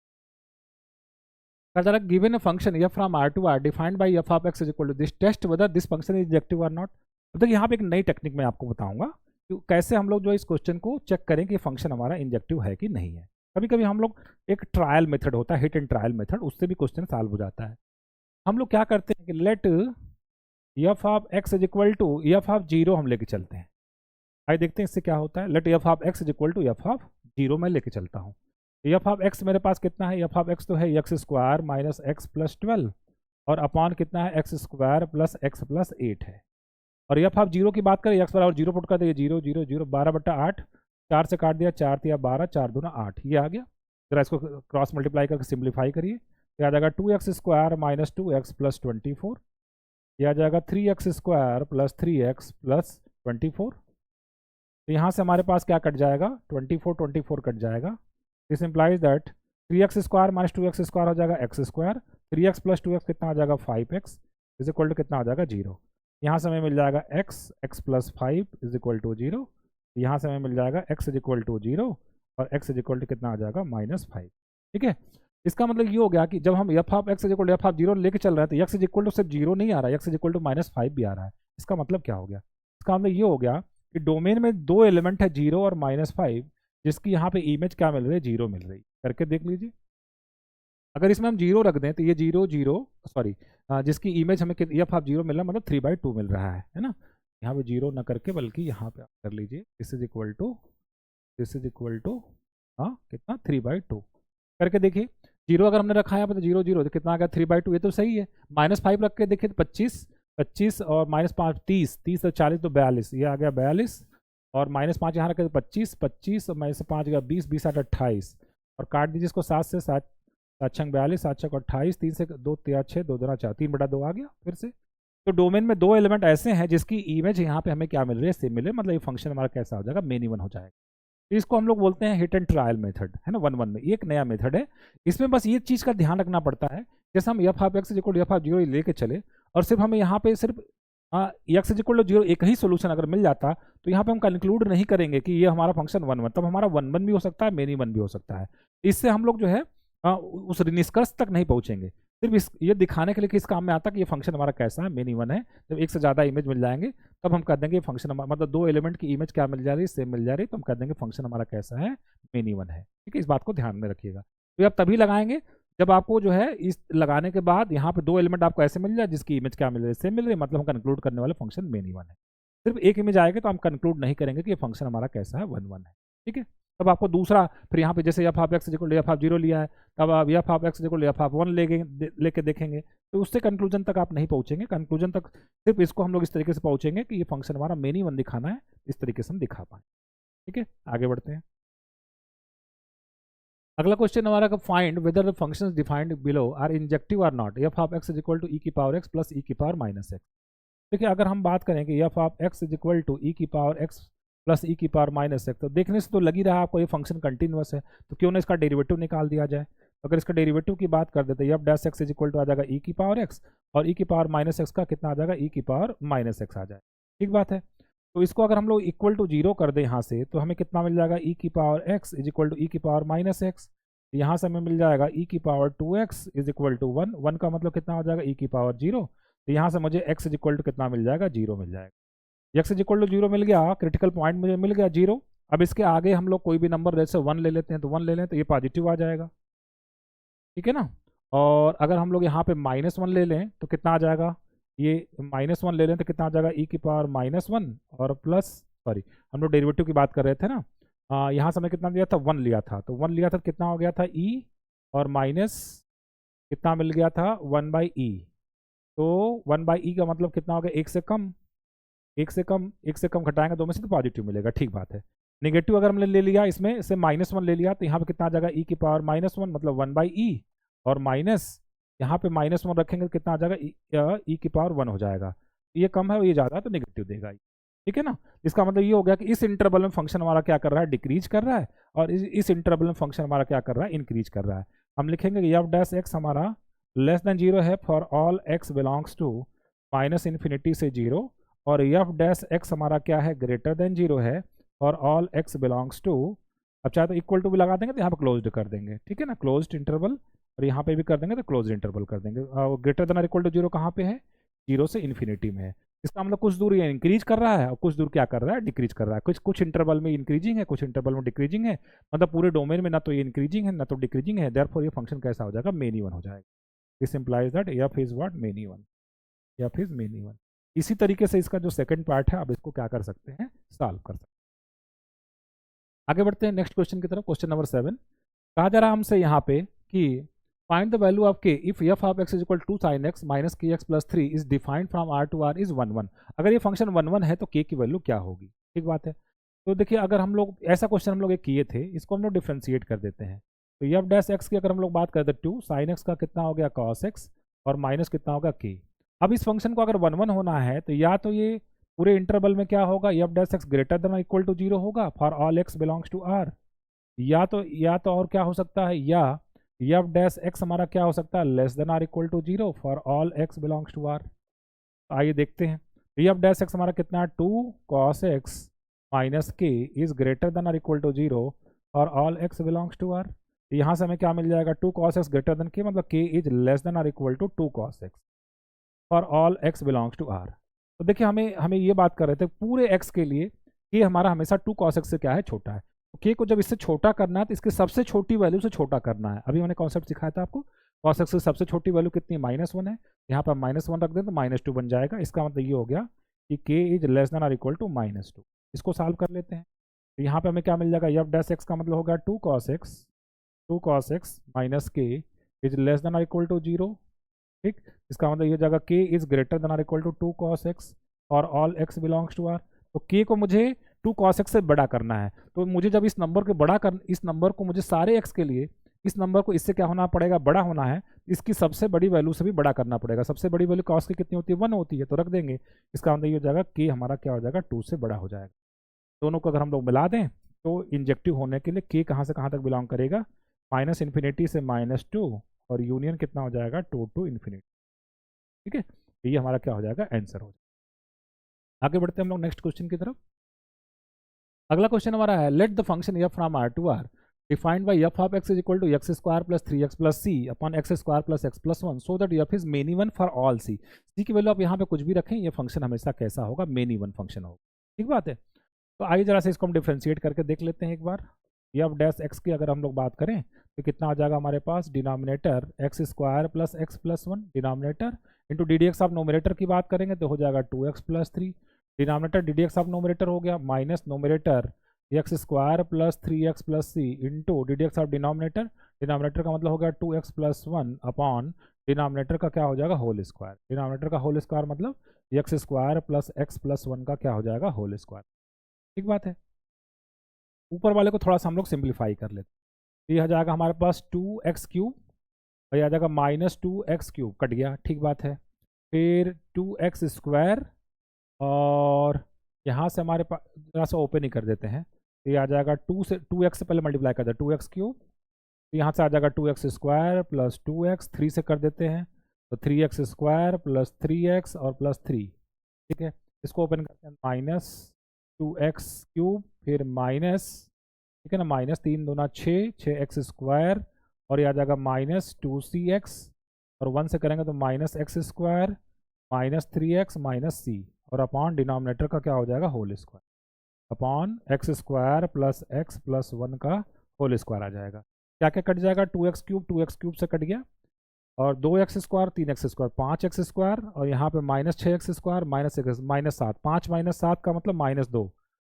Given a function f from r to r defined by f of x is equal to this, test whether this function is injective और नॉट। तो यहाँ पे एक नई टेक्निक मैं आपको बताऊंगा कि कैसे हम लोग जो इस क्वेश्चन को चेक करें कि फंक्शन हमारा इंजेक्टिव है कि नहीं है। कभी कभी हम लोग एक ट्रायल मेथड होता है, हिट एंड ट्रायल मेथड, उससे भी क्वेश्चन सॉल्व हो जाता है। हम लोग क्या करते हैं कि let f of x is equal to f of 0 हम लेके चलते हैं। आइए देखते हैं इससे क्या होता है। Let f of x is equal to f of 0 मैं लेके चलता हूँ। f ऑफ x मेरे पास कितना है, f ऑफ x तो है x square minus x plus 12 और अपॉन कितना है, x square plus x plus 8 है। और f ऑफ 0 की बात करें, x बराबर 0 पुट कर दिए, 0 0 0 12/8, 4 से काट दिया, 4 तिया 12, 4 दूना 8, ये आ गया। जरा इसको क्रॉस मल्टीप्लाई करके सिंप्लीफाई करिए, तो आ जाएगा 2x square minus 2x plus 24, यह आ जाएगा 3x square plus 3x plus 24। तो यहाँ से हमारे पास क्या कट जाएगा, 24 कट जाएगा। This implies that 3x square minus 2x square हो जाएगा x स्क्वायर, 3x प्लस 2x कितना आ जाएगा 5x इज इक्वल टू कितना आ जाएगा 0। यहाँ से हमें मिल जाएगा x plus 5 is equal to 0। यहाँ से हमें मिल जाएगा x इज इक्वल टू 0 और x इज इक्वल टू कितना आ जाएगा -5। ठीक है, इसका मतलब ये हो गया कि जब हम f of x is equal to f of 0 लेके चल रहे हैं तो x इज इक्वल टू सिर्फ 0 नहीं आ रहा है, x इज इक्वल टू -5 भी आ रहा है। इसका मतलब क्या हो गया, इसका मतलब ये हो गया कि डोमेन में दो एलिमेंट है 0 और -5, जिसकी यहाँ पे इमेज क्या मिल रही है, 0 मिल रही है। करके देख लीजिए, अगर इसमें हम 0 रख दें तो ये 0 0 सॉरी जिसकी इमेज हमें f ऑफ 0 मिल रहा है, मतलब 3/2 मिल रहा है ना। यहाँ पे 0 ना करके बल्कि यहाँ पे कर लीजिए, दिस इज इक्वल टू कितना 3/2 करके देखिए। 0 अगर हमने रखा है यहाँ पे तो 0 0 तो कितना आ गया 3/2, ये तो सही है। -5 रख के देखिए 25 और -5 30 और 40 तो 42, ये आ गया 42 और -5 यहाँ रखे तो 25 और -5 गया 20 8 28 और काट दीजिए इसको 7 से, 7 7 42 7 6 28, 3 से 2 3 6 2 2 4 3/2 आ गया फिर से। तो डोमेन में दो एलिमेंट ऐसे हैं जिसकी इमेज यहाँ पे हमें क्या मिल रही है, सेम मिले, मतलब ये फंक्शन हमारा कैसा हो जाएगा, मेन इवन हो जाएगा। तो इसको हम लोग बोलते हैं हिट एंड ट्रायल मेथड, है ना। 1 1 में एक नया मेथड है। इसमें बस ये चीज़ का ध्यान रखना पड़ता है, जैसे हम f of x is equal to f of 0 लेके चले और सिर्फ हमें यहाँ पे सिर्फ x इज इक्वल टू 0 एक ही सोल्यूशन अगर मिल जाता तो यहाँ पे हम कंक्लूड नहीं करेंगे कि ये हमारा फंक्शन 1 1, तब हमारा 1 1 भी हो सकता है, मेन इवन भी हो सकता है। इससे हम लोग जो है उस निष्कर्ष तक नहीं पहुंचेंगे। सिर्फ ये दिखाने के लिए कि इस काम में आता कि ये फंक्शन हमारा कैसा है, मेन इवन है। जब एक से ज़्यादा इमेज मिल जाएंगे तब हम कह देंगे फंक्शन मतलब दो एलिमेंट की इमेज क्या मिल जा रही है, सेम मिल जा रही है, तो हम कह देंगे फंक्शन हमारा कैसा है, मेन इवन है। ठीक है, इस बात को ध्यान में रखिएगा। तो ये आप तभी लगाएंगे जब आपको जो है इस लगाने के बाद यहाँ पे दो एलिमेंट आपको ऐसे मिल जाए जिसकी इमेज क्या मिल रही है, सेम मिल रही है, मतलब हम कंक्लूड करने वाले फंक्शन मेन इवन है। सिर्फ एक इमेज आएगी तो हम कंक्लूड नहीं करेंगे कि ये फंक्शन हमारा कैसा है, 1 1 है। ठीक है, तब आपको दूसरा फिर यहाँ पे जैसे f of x equal to f of 0 लिया है, तब आप f of x equal to f of 1 लेके देखेंगे, तो उससे कंक्लूजन तक आप नहीं पहुंचेंगे। कंक्लूजन तक सिर्फ इसको हम लोग इस तरीके से पहुंचेंगे कि ये फंक्शन हमारा मेन इवन दिखाना है, इस तरीके से हम दिखा पाए। ठीक है, आगे बढ़ते हैं। अगला क्वेश्चन हमारा find whether the functions defined below are injective और not. f of x is equal to e की पावर x प्लस e की पावर माइनस x। देखिए, अगर हम बात करें कि f of x is equal to e की पावर x प्लस ई की पावर माइनस एक्स, तो देखने से तो लग ही रहा है आपको ये फंक्शन कंटिन्यूअस है, तो क्यों ना इसका डेरिवेटिव निकाल दिया जाए। अगर इसका डेरिवेटिव की बात कर देते हैं, f dash x is equal to आ जाएगा ई की पावर एक्स और ई की पावर माइनस एक्स का कितना आ जाएगा, ई की पावर माइनस एक्स आ जाए। ठीक बात है, तो इसको अगर हम लोग इक्वल टू 0 कर दें यहाँ से, तो हमें कितना मिल जाएगा, ई की power x is equal to ई की पावर माइनस एक्स। यहाँ से हमें मिल जाएगा ई की power 2x is equal to 1, 1 का मतलब कितना हो जाएगा, ई की पावर 0। तो यहाँ से मुझे x इज इक्वल टू कितना मिल जाएगा, 0 मिल जाएगा। x इज इक्वल टू 0 मिल गया, क्रिटिकल पॉइंट मुझे मिल गया 0। अब इसके आगे हम लोग कोई भी नंबर जैसे 1 ले लेते हैं, तो 1 ले लें तो ये पॉजिटिव आ जाएगा। ठीक है ना, और अगर हम लोग यहाँ पे -1 ले लें तो कितना आ जाएगा, ये -1 ले लें तो कितना आ जाएगा, ई की पावर -1 और प्लस सॉरी हम लोग डेरिवेटिव की बात कर रहे थे ना, यहाँ से हमें कितना लिया था, 1 लिया था, तो 1 लिया था तो कितना हो गया था, ई और माइनस कितना मिल गया था, 1/e। तो 1/e का मतलब कितना हो गया, 1 से कम। एक से कम घटाएंगे दो में से तो पॉजिटिव मिलेगा, ठीक बात है। नेगेटिव अगर हमने ले लिया इसमें से -1 ले लिया तो यहाँ पे कितना आ जाएगा, e की पावर -1 मतलब 1/e, और माइनस यहाँ पे -1 रखेंगे तो कितना आ जाएगा, e की पावर 1 हो जाएगा। ये कम है और ये ज़्यादा है तो नेगेटिव देगा, ठीक है ना। इसका मतलब ये हो गया कि इस इंटरवल में फंक्शन हमारा क्या कर रहा है, डिक्रीज कर रहा है, और इस इंटरवल में फंक्शन हमारा क्या कर रहा है, इंक्रीज कर रहा है। हम लिखेंगे कि एफ डैश एक्स हमारा लेस देन 0 है for all x belongs to -∞ से 0, और एफ डैश एक्स हमारा क्या है, ग्रेटर देन 0 है और ऑल x बिलोंग्स टू, अब चाहे तो इक्वल टू भी लगा देंगे तो यहाँ पर क्लोज्ड कर देंगे, ठीक है ना, क्लोज्ड इंटरवल, और यहाँ पे भी कर देंगे तो क्लोज इंटरवल कर देंगे। ग्रेटर देन और इक्वल टू 0 कहाँ पे है, 0 से इन्फिनिटी में है। इसका मतलब कुछ दूर ये इंक्रीज कर रहा है और कुछ दूर क्या कर रहा है, डिक्रीज कर रहा है। कुछ इंटरवल में इंक्रीजिंग है, कुछ इंटरवल में डिक्रीजिंग है, मतलब पूरे डोमेन में ना तो ये इंक्रीजिंग है ना तो डिक्रीजिंग है, देयरफॉर ये फंक्शन कैसा हो जाएगा, मेन इवन हो जाएगा। This implies that F is what, main even, F is main even. इसी तरीके से इसका जो सेकंड पार्ट है, आप इसको क्या कर सकते हैं, सॉल्व कर सकते हैं। आगे बढ़ते हैं नेक्स्ट क्वेश्चन की तरफ। क्वेश्चन नंबर 7 कहा जा रहा हमसे यहाँ पे कि find the value of k if f of x is equal to sin x minus kx plus 3 is defined from r to r is 1 1। अगर ये फंक्शन 1 1 है तो k की वैल्यू क्या होगी, ठीक बात है। तो देखिए अगर हम लोग ऐसा क्वेश्चन हम लोग एक किए थे, इसको हम लोग डिफ्रेंशिएट कर देते हैं। तो f डैश x की अगर हम लोग बात करें तो 2 sin x का कितना हो गया cos x, और माइनस कितना होगा k। अब इस फंक्शन को अगर 1 1 होना है तो या तो ये पूरे इंटरवल में क्या होगा, f dash x greater than equal to 0 होगा for all x belongs to r, या तो और क्या हो सकता है, या एफ डैश एक्स हमारा क्या हो सकता है, less than or equal to 0 for all x belongs to r। आइए देखते हैं, एफ डैश एक्स हमारा कितना है, 2 cos x minus k is greater than or equal to 0 for all x belongs to r। यहाँ से हमें क्या मिल जाएगा, 2 cos x greater than k मतलब k is less than or equal to 2 cos x for all x belongs to r। तो देखिए हमें ये बात कर रहे थे पूरे x के लिए k हमारा हमेशा 2 cos x से क्या है, छोटा है। k को जब इससे छोटा करना है तो इसके सबसे छोटी वैल्यू से छोटा करना है। अभी मैंने कॉन्सेप्ट सिखाया था आपको, cos x की सबसे छोटी वैल्यू कितनी, -1 है, यहाँ पर -1 रख दें तो -2 बन जाएगा। इसका मतलब ये हो गया कि k is less than or equal to -2। इसको सॉल्व कर लेते हैं तो यहाँ पे हमें क्या मिल जाएगा, एफ डैश एक्स का मतलब होगा 2 cos x minus k is less than or equal to 0, ठीक। इसका मतलब ये जाएगा k is greater than or equal to 2 cos x और all x belongs to r। तो k को मुझे 2 cos x से बड़ा करना है, तो मुझे जब इस नंबर को इस नंबर को मुझे सारे x के लिए इस नंबर को इससे क्या होना पड़ेगा, बड़ा होना है, इसकी सबसे बड़ी वैल्यू से भी बड़ा करना पड़ेगा। सबसे बड़ी वैल्यू cos की कितनी होती है, 1 होती है, तो रख देंगे। इसका मतलब ये हो जाएगा k हमारा क्या हो जाएगा, 2 से बड़ा हो जाएगा। दोनों को अगर हम लोग मिला दें तो इंजेक्टिव होने के लिए k कहाँ से कहाँ तक बिलोंग करेगा, -∞ से -2, और यूनियन कितना हो जाएगा, 2 to ∞, ठीक है। ये हमारा क्या हो जाएगा, आंसर हो जाएगा। आगे बढ़ते हैं हम लोग नेक्स्ट क्वेश्चन की तरफ। अगला क्वेश्चन हमारा है, let the function f from r to r defined by f of x is equal to x square plus 3x plus c upon x square plus x plus 1 so that f is main even for all c। c की वैल्यू आप यहाँ पे कुछ भी रखें, ये function हमेशा कैसा होगा, मेन इवन फंक्शन होगा, ठीक बात है। तो आइए जरा से इसको हम डिफ्रेंशिएट करके देख लेते हैं एक बार। एफ डैश एक्स की अगर हम लोग बात करें तो कितना आ जाएगा हमारे पास, denominator x square plus x plus 1 denominator into d d x of numerator की बात करेंगे तो हो जाएगा 2x plus 3, denominator d d x of numerator हो गया minus numerator x square plus 3x plus c into d d x of denominator, denominator का मतलब हो गया 2x प्लस 1 अपॉन डिनोमिनेटर का क्या हो जाएगा, होल स्क्वायर। डिनोमिनेटर का होल स्क्वायर मतलब x square plus x plus 1 का क्या हो जाएगा, होल स्क्वायर, ठीक बात है। ऊपर वाले को थोड़ा सा हम लोग सिंप्लीफाई कर लेते हैं, ये आ जाएगा हमारे पास 2x क्यूब, और ये आ जाएगा -2x क्यूब, कट गया, ठीक बात है। फिर 2x स्क्वायर, और यहाँ से हमारे पास थोड़ा सा ओपन ही कर देते हैं, तो ये आ जाएगा 2x से पहले मल्टीप्लाई कर दिया 2x क्यूब, तो यहाँ से आ जाएगा 2x स्क्वायर प्लस 2x, 3 से कर देते हैं तो 3x स्क्वायर प्लस 3x और प्लस 3, ठीक है। इसको ओपन करते हैं -2x क्यूब, फिर माइनस, ठीक है ना, -3 दूना 6x स्क्वायर, और ये आ जाएगा -2cx, और 1 से करेंगे तो -x स्क्वायर -3x -c, और अपॉन डिनोमिनेटर का क्या हो जाएगा, whole square, upon x square plus x plus 1 का होल स्क्वायर आ जाएगा। क्या क्या कट जाएगा, 2x क्यूब से कट गया, और 2x square 3x square 5x square, और यहाँ पे -6x स्क्वायर -7, 5 - 7 का मतलब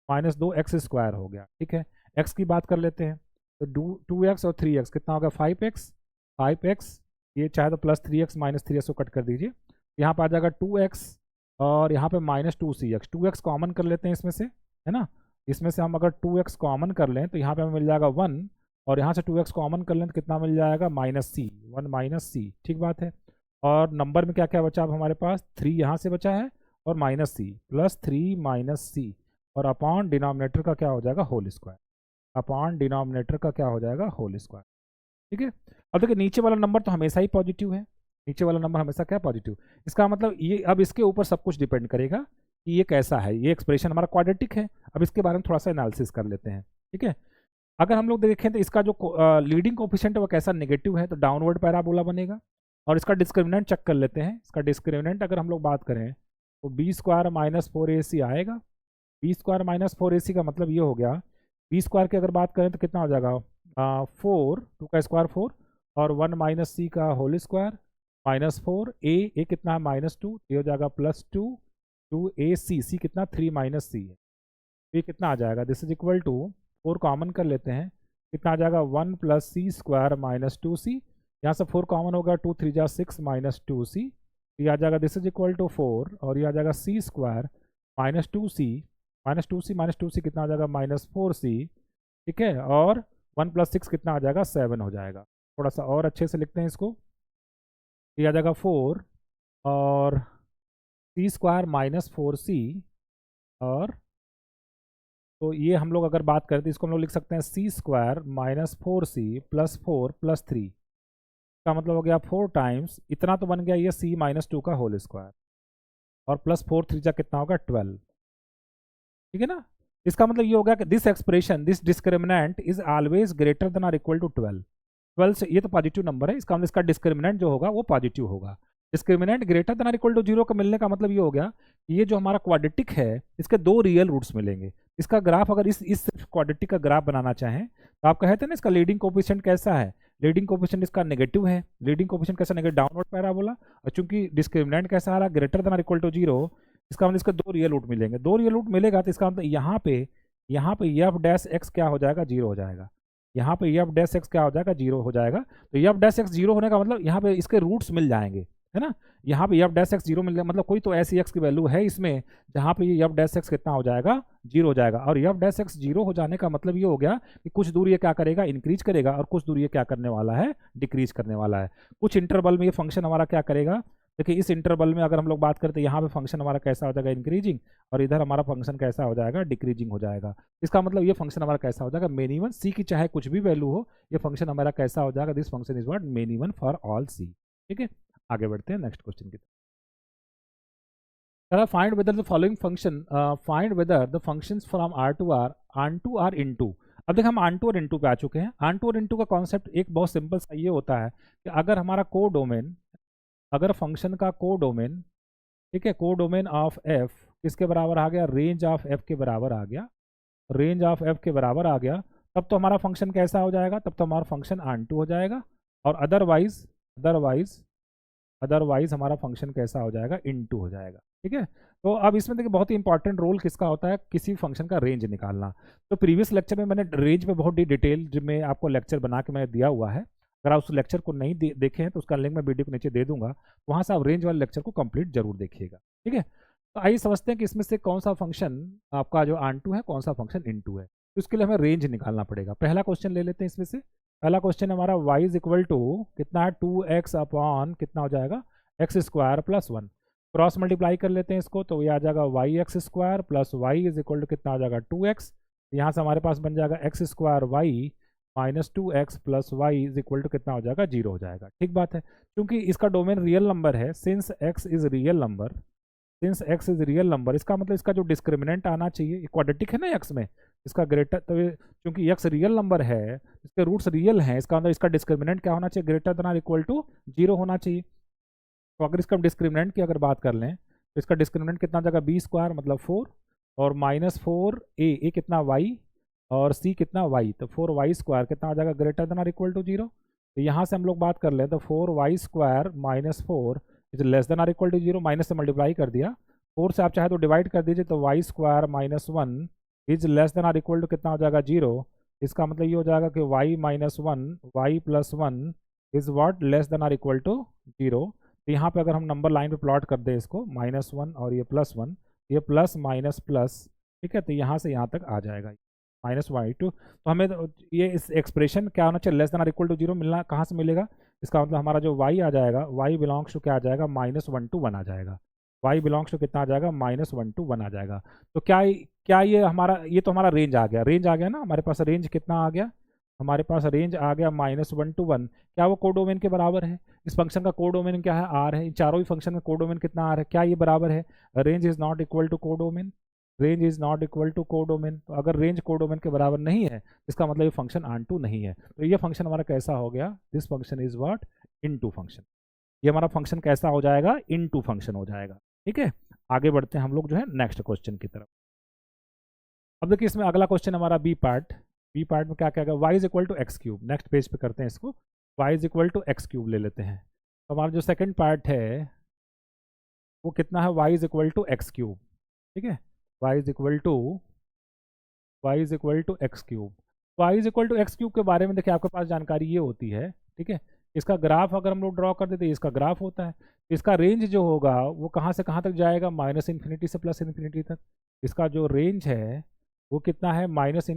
-2 x स्क्वायर हो गया, ठीक है। x की बात कर लेते हैं तो 2x और 3x कितना होगा, 5x, ये चाहे तो प्लस 3x -3x को कट कर दीजिए, यहाँ पर आ जाएगा 2x और यहाँ पे -2cx, 2x कॉमन कर लेते हैं इसमें से, है ना। इसमें से हम अगर 2x कॉमन कर लें तो यहाँ पे हमें मिल जाएगा 1, और यहाँ से 2x कॉमन कर लें तो कितना मिल जाएगा -c, 1 - c, ठीक बात है। और नंबर में क्या क्या बचा अब हमारे पास, 3 यहाँ से बचा है और -c, +3 - c, और अपॉन डिनोमिनेटर का क्या हो जाएगा, होल स्क्वायर, अपॉन डिनोमिनेटर का क्या हो जाएगा, होल स्क्वायर, ठीक है। अब देखिए नीचे वाला नंबर तो हमेशा ही पॉजिटिव है, नीचे वाला नंबर हमेशा क्या पॉजिटिव, इसका मतलब ये अब इसके ऊपर सब कुछ डिपेंड करेगा कि ये कैसा है, ये एक्सप्रेशन हमारा क्वाड्रेटिक है। अब इसके बारे में थोड़ा सा एनालिसिस कर लेते हैं, ठीक है। अगर हम लोग देखें तो इसका जो लीडिंग कोफिशिएंट है वो कैसा, नेगेटिव है, तो डाउनवर्ड पैराबोला बनेगा। और इसका डिस्क्रिमिनेंट चेक कर लेते हैं, इसका डिस्क्रिमिनेंट अगर हम लोग बात करें तो b² - 4ac आएगा। b² - 4ac का मतलब ये हो गया, b² की अगर बात करें तो कितना हो जाएगा, 4, 2 का स्क्वायर 4, और 1 - c का होल स्क्वायर, -4, a कितना है -2, ये हो जाएगा +2, 2ac, c कितना 3 - c है, ये कितना आ जाएगा, this is equal to 4 common कर लेते हैं, कितना आ जाएगा 1 + c² - 2c, यहाँ से 4 कॉमन होगा, 2 3 जा 6 -2c, ये आ जाएगा दिस इज इक्वल टू 4, और ये आ जाएगा c² -2c, -2c कितना आ जाएगा -4c, ठीक है। और 1 + 6 कितना आ जाएगा, 7 हो जाएगा। थोड़ा सा और अच्छे से लिखते हैं इसको, ये आ जाएगा 4 और c² - 4c, और तो ये हम लोग अगर बात करें तो इसको हम लोग लिख सकते हैं c² - 4c + 4 + 3, का मतलब हो गया 4 टाइम्स, इतना तो बन गया ये c - 2 का होल स्क्वायर, और +4 3 जा कितना होगा 12, ठीक है ना। इसका मतलब ये हो गया कि this expression, this discriminant is always greater than or equal to 12, 12 से, ये तो पॉजिटिव नंबर है, इसका मतलब इसका डिस्क्रिमिनेंट जो होगा वो पॉजिटिव होगा। Discriminant greater than or equal to 0 का मिलने का मतलब ये हो गया कि ये जो हमारा क्वाड्रेटिक है इसके 2 रियल रूट्स मिलेंगे। इसका ग्राफ अगर इस क्वाड्रेटिक का ग्राफ बनाना चाहें तो आप कहते हैं ना इसका लीडिंग कोफिशिएंट कैसा है, लीडिंग कोफिशिएंट इसका नेगेटिव है, लीडिंग कोफिशिएंट कैसा, नेगेटिव, डाउनवर्ड पैराबोला, और चूंकि डिस्क्रिमिनेंट कैसा आ रहा है, greater than or equal to 0, इसका मतलब इसका 2 रियल रूट मिलेंगे, 2 रियल रूट मिलेगा तो इसका मतलब यहाँ पे f' क्या हो जाएगा, 0 हो जाएगा, यहाँ पे f' क्या हो जाएगा, 0 हो जाएगा। तो f' 0 होने का मतलब यहाँ पे इसके रूट्स मिल जाएंगे, है ना। यहाँ पे f' 0 मिल जाएगा, मतलब कोई तो ऐसी x की वैल्यू है इसमें जहाँ पे ये f' कितना हो जाएगा, 0 हो जाएगा। और f' 0 हो जाने का मतलब ये हो गया कि कुछ दूर ये क्या करेगा, इंक्रीज करेगा, और कुछ दूर ये क्या करने वाला है, डिक्रीज करने वाला है। कुछ इंटरवल में ये फंक्शन हमारा क्या करेगा, देखिए इस इंटरवल में अगर हम लोग बात करते हैं यहाँ पे फंक्शन हमारा कैसा हो जाएगा, इंक्रीजिंग, और इधर हमारा फंक्शन कैसा हो जाएगा, डिक्रीजिंग हो जाएगा। इसका मतलब ये फंक्शन हमारा कैसा हो जाएगा, मिनिमम सी की चाहे कुछ भी वैल्यू हो, ये फंक्शन हमारा कैसा हो जाएगा, this function is what, minimum for all c, ठीक है। आगे बढ़ते हैं नेक्स्ट क्वेश्चन की तरफ। Find whether the following function, find whether the functions from R to R, onto R into. अब देखिए हम ऑन टू और इनटू पे आ चुके हैं। ऑन टू और इनटू का कॉन्सेप्ट एक बहुत सिंपल सा ये होता है कि अगर हमारा को डोमेन, अगर फंक्शन का को डोमेन, ठीक है, को डोमेन ऑफ एफ किसके बराबर आ गया, रेंज ऑफ एफ के बराबर आ गया, रेंज ऑफ एफ के बराबर आ गया, तब तो हमारा फंक्शन कैसा हो जाएगा, तब तो हमारा फंक्शन ऑन टू हो जाएगा। और अदरवाइज अदरवाइज अदरवाइज हमारा फंक्शन कैसा हो जाएगा, इन टू हो जाएगा, ठीक है। तो अब इसमें देखिए बहुत ही इंपॉर्टेंट रोल किसका होता है, किसी फंक्शन का रेंज निकालना। तो प्रीवियस लेक्चर में मैंने रेंज पे बहुत डिटेल में आपको लेक्चर बना के मैंने दिया हुआ है, अगर आप उस लेक्चर को नहीं देखे हैं तो उसका लिंक मैं वीडियो के नीचे दे दूंगा, वहाँ से आप रेंज वाले लेक्चर को कंप्लीट जरूर देखिएगा, ठीक है। तो आइए समझते हैं कि इसमें से कौन सा फंक्शन आपका जो ऑन टू है, कौन सा फंक्शन इन टू है। तो इसके लिए हमें रेंज निकालना पड़ेगा। पहला क्वेश्चन ले लेते हैं इसमें से। पहला क्वेश्चन हमारा y इज इक्वल टू कितना है, 2x अपॉन कितना हो जाएगा, x² + 1। क्रॉस मल्टीप्लाई कर लेते हैं इसको, तो ये आ जाएगा yx² + y is equal to कितना आ जाएगा 2x। यहाँ से हमारे पास बन जाएगा x² y - 2x + y is equal to कितना हो जाएगा, 0 हो जाएगा। ठीक बात है, क्योंकि इसका डोमेन रियल नंबर है, since x is real number, since x is real number, इसका मतलब इसका जो डिस्क्रिमिनेंट आना चाहिए, क्वाड्रेटिक है ना x में, इसका ग्रेटर, तो क्योंकि x रियल नंबर है, इसके रूट्स रियल हैं, इसका मतलब इसका डिस्क्रिमिनेंट क्या होना चाहिए, greater than or equal to 0 होना चाहिए। तो अगर इसका डिस्क्रिमिनेंट की अगर बात कर लें तो इसका डिस्क्रिमिनेंट कितना हो जाएगा, b² मतलब 4, और -4 a कितना y, और c कितना y, तो 4y² कितना हो जाएगा, greater than or equal to 0। तो यहाँ से हम लोग बात कर लें तो 4y² - 4 is less than or equal to 0, minus से मल्टीप्लाई कर दिया, 4 से आप चाहे तो डिवाइड कर दीजिए, तो y² - 1 is less than or equal to कितना हो जाएगा, 0। इसका मतलब ये हो जाएगा कि y - 1 y + 1 is what, less than or equal to 0। तो यहाँ पे अगर हम नंबर लाइन पे प्लॉट कर दें इसको -1 और ये +1, ये प्लस माइनस प्लस, ठीक है, तो यहाँ से यहाँ तक आ जाएगा -y2। तो हमें ये इस एक्सप्रेशन क्या होना चाहिए, less than or equal to 0 मिलना, कहाँ से मिलेगा, इसका मतलब हमारा जो y आ जाएगा, y बिलोंग्स टू क्या आ जाएगा, -1 to 1 आ जाएगा। y बिलोंग्स टू कितना आ जाएगा, -1 to 1 आ जाएगा। तो क्या ये हमारा, ये तो हमारा रेंज आ गया, रेंज आ गया ना, हमारे पास रेंज कितना आ गया, हमारे पास रेंज आ गया -1 to 1। क्या वो कोडोमेन के बराबर है, इस फंक्शन का कोडोमेन क्या है, आर है, इन चारों ही फंक्शन का कोडोमेन कितना आर है, क्या ये बराबर है, range is not equal to codomain, range is not equal to codomain. तो अगर रेंज कोडोमेन के बराबर नहीं है, इसका मतलब ये फंक्शन ऑन नहीं है। तो ये फंक्शन हमारा कैसा हो गया, this function is what, into function. ये हमारा फंक्शन कैसा हो जाएगा, इनटू फंक्शन हो जाएगा। ठीक है, आगे बढ़ते हैं हम लोग जो है नेक्स्ट क्वेश्चन की तरफ। अब देखिए इसमें अगला क्वेश्चन हमारा बी पार्ट में क्या कहेगा, y is equal to x cube. Next page पे करते हैं इसको, y is equal to x cube ले लेते हैं। तो हमारा जो सेकंड पार्ट है वो कितना है, y is equal to x cube. ठीक है, y is equal to x cube. y is equal to x cube के बारे में देखिए आपके पास जानकारी ये होती है, ठीक है, इसका ग्राफ अगर हम लोग ड्रॉ कर देते हैं, इसका ग्राफ होता है, इसका रेंज जो होगा वो कहाँ से कहाँ तक जाएगा, -∞ से +∞ तक। इसका जो रेंज है वो कितना है, -∞ से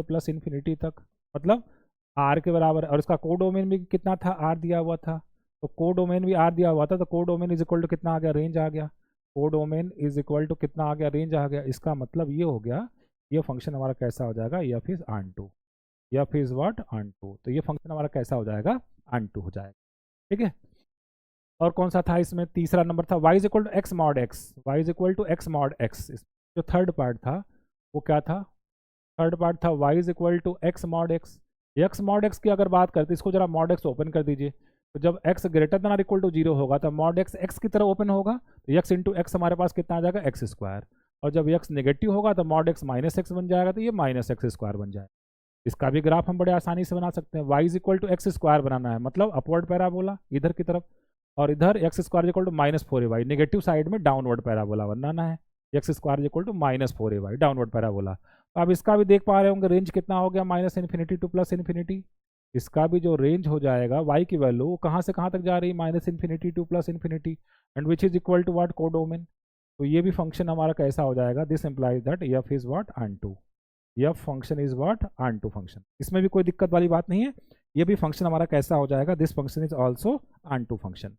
+∞ तक, मतलब r के बराबर। और इसका कोडोमेन भी कितना था, r दिया हुआ था, तो कोडोमेन भी r दिया हुआ था, तो कोडोमेन इज इक्वल टू कितना आ गया, रेंज आ गया। कोडोमेन इज इक्वल टू कितना आ गया, रेंज आ गया। इसका मतलब ये हो गया, ये फंक्शन हमारा कैसा हो जाएगा, f is onto, f is what, onto. तो ये फंक्शन हमारा कैसा हो जाएगा, ऑन टू हो जाएगा। ठीक है, और कौन सा था इसमें, तीसरा नंबर था y is equal to x mod x, y is equal to x mod x। जो थर्ड पार्ट था वो क्या था, थर्ड पार्ट था y is equal to x mod x। x mod x की अगर बात करते, इसको जरा mod x ओपन कर दीजिए। तो जब x greater than or equal to 0 होगा तो mod x x की तरह ओपन होगा, तो x इंटू एक्स हमारे पास कितना आ जाएगा, x स्क्वायर। और जब x नेगेटिव होगा तो mod x -x बन जाएगा, तो ये -x स्क्वायर बन जाएगा। इसका भी ग्राफ हम बड़े आसानी से बना सकते हैं। y is equal to x square बनाना है, मतलब अपवर्ड पैराबोला इधर की तरफ, और इधर x square equal to -4ay, negative side में डाउनवर्ड पैराबोला बनाना है। X square equal to -4ay downward parabola. तो आप इसका भी देख पा रहे होंगे, रेंज कितना हो गया, -∞ टू +∞। इसका भी जो रेंज हो जाएगा y की वैल्यू वो कहाँ से कहाँ तक जा रही है, -∞ to +∞, and which is equal to what, codomain. तो ये भी फंक्शन हमारा कैसा हो जाएगा, this implies that f is what, onto, f function is what, onto function. इसमें भी कोई दिक्कत वाली बात नहीं है, ये भी फंक्शन हमारा कैसा हो जाएगा, this function is also onto function.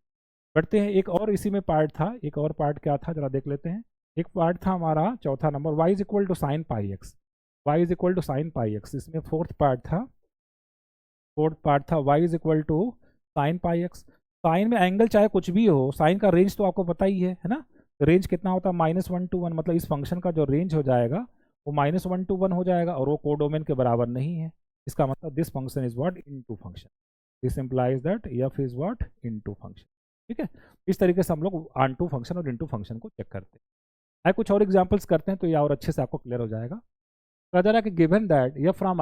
बढ़ते हैं, एक और इसी में पार्ट था, एक और पार्ट क्या था जरा देख लेते हैं। एक पार्ट था हमारा चौथा number, y is equal to sine pi x, y is equal to sine pi x. इसमें फोर्थ पार्ट था y is equal to sine pi x. Sine में एंगल चाहे कुछ भी हो, साइन का रेंज तो आपको पता ही है ना, रेंज कितना होता है, -1 to 1, मतलब इस फंक्शन का जो रेंज हो जाएगा वो -1 to 1 हो जाएगा, और वो कोडोमेन के बराबर नहीं है। इसका मतलब this function is what, into function. This implies that f is what, into function. ठीक है, इस तरीके से हम लोग ऑन टू फंक्शन और इनटू फंक्शन को चेक करते हैं। आइए कुछ और एग्जांपल्स करते हैं तो ये और अच्छे से आपको क्लियर हो जाएगा। कहा जा रहा है कि given that f from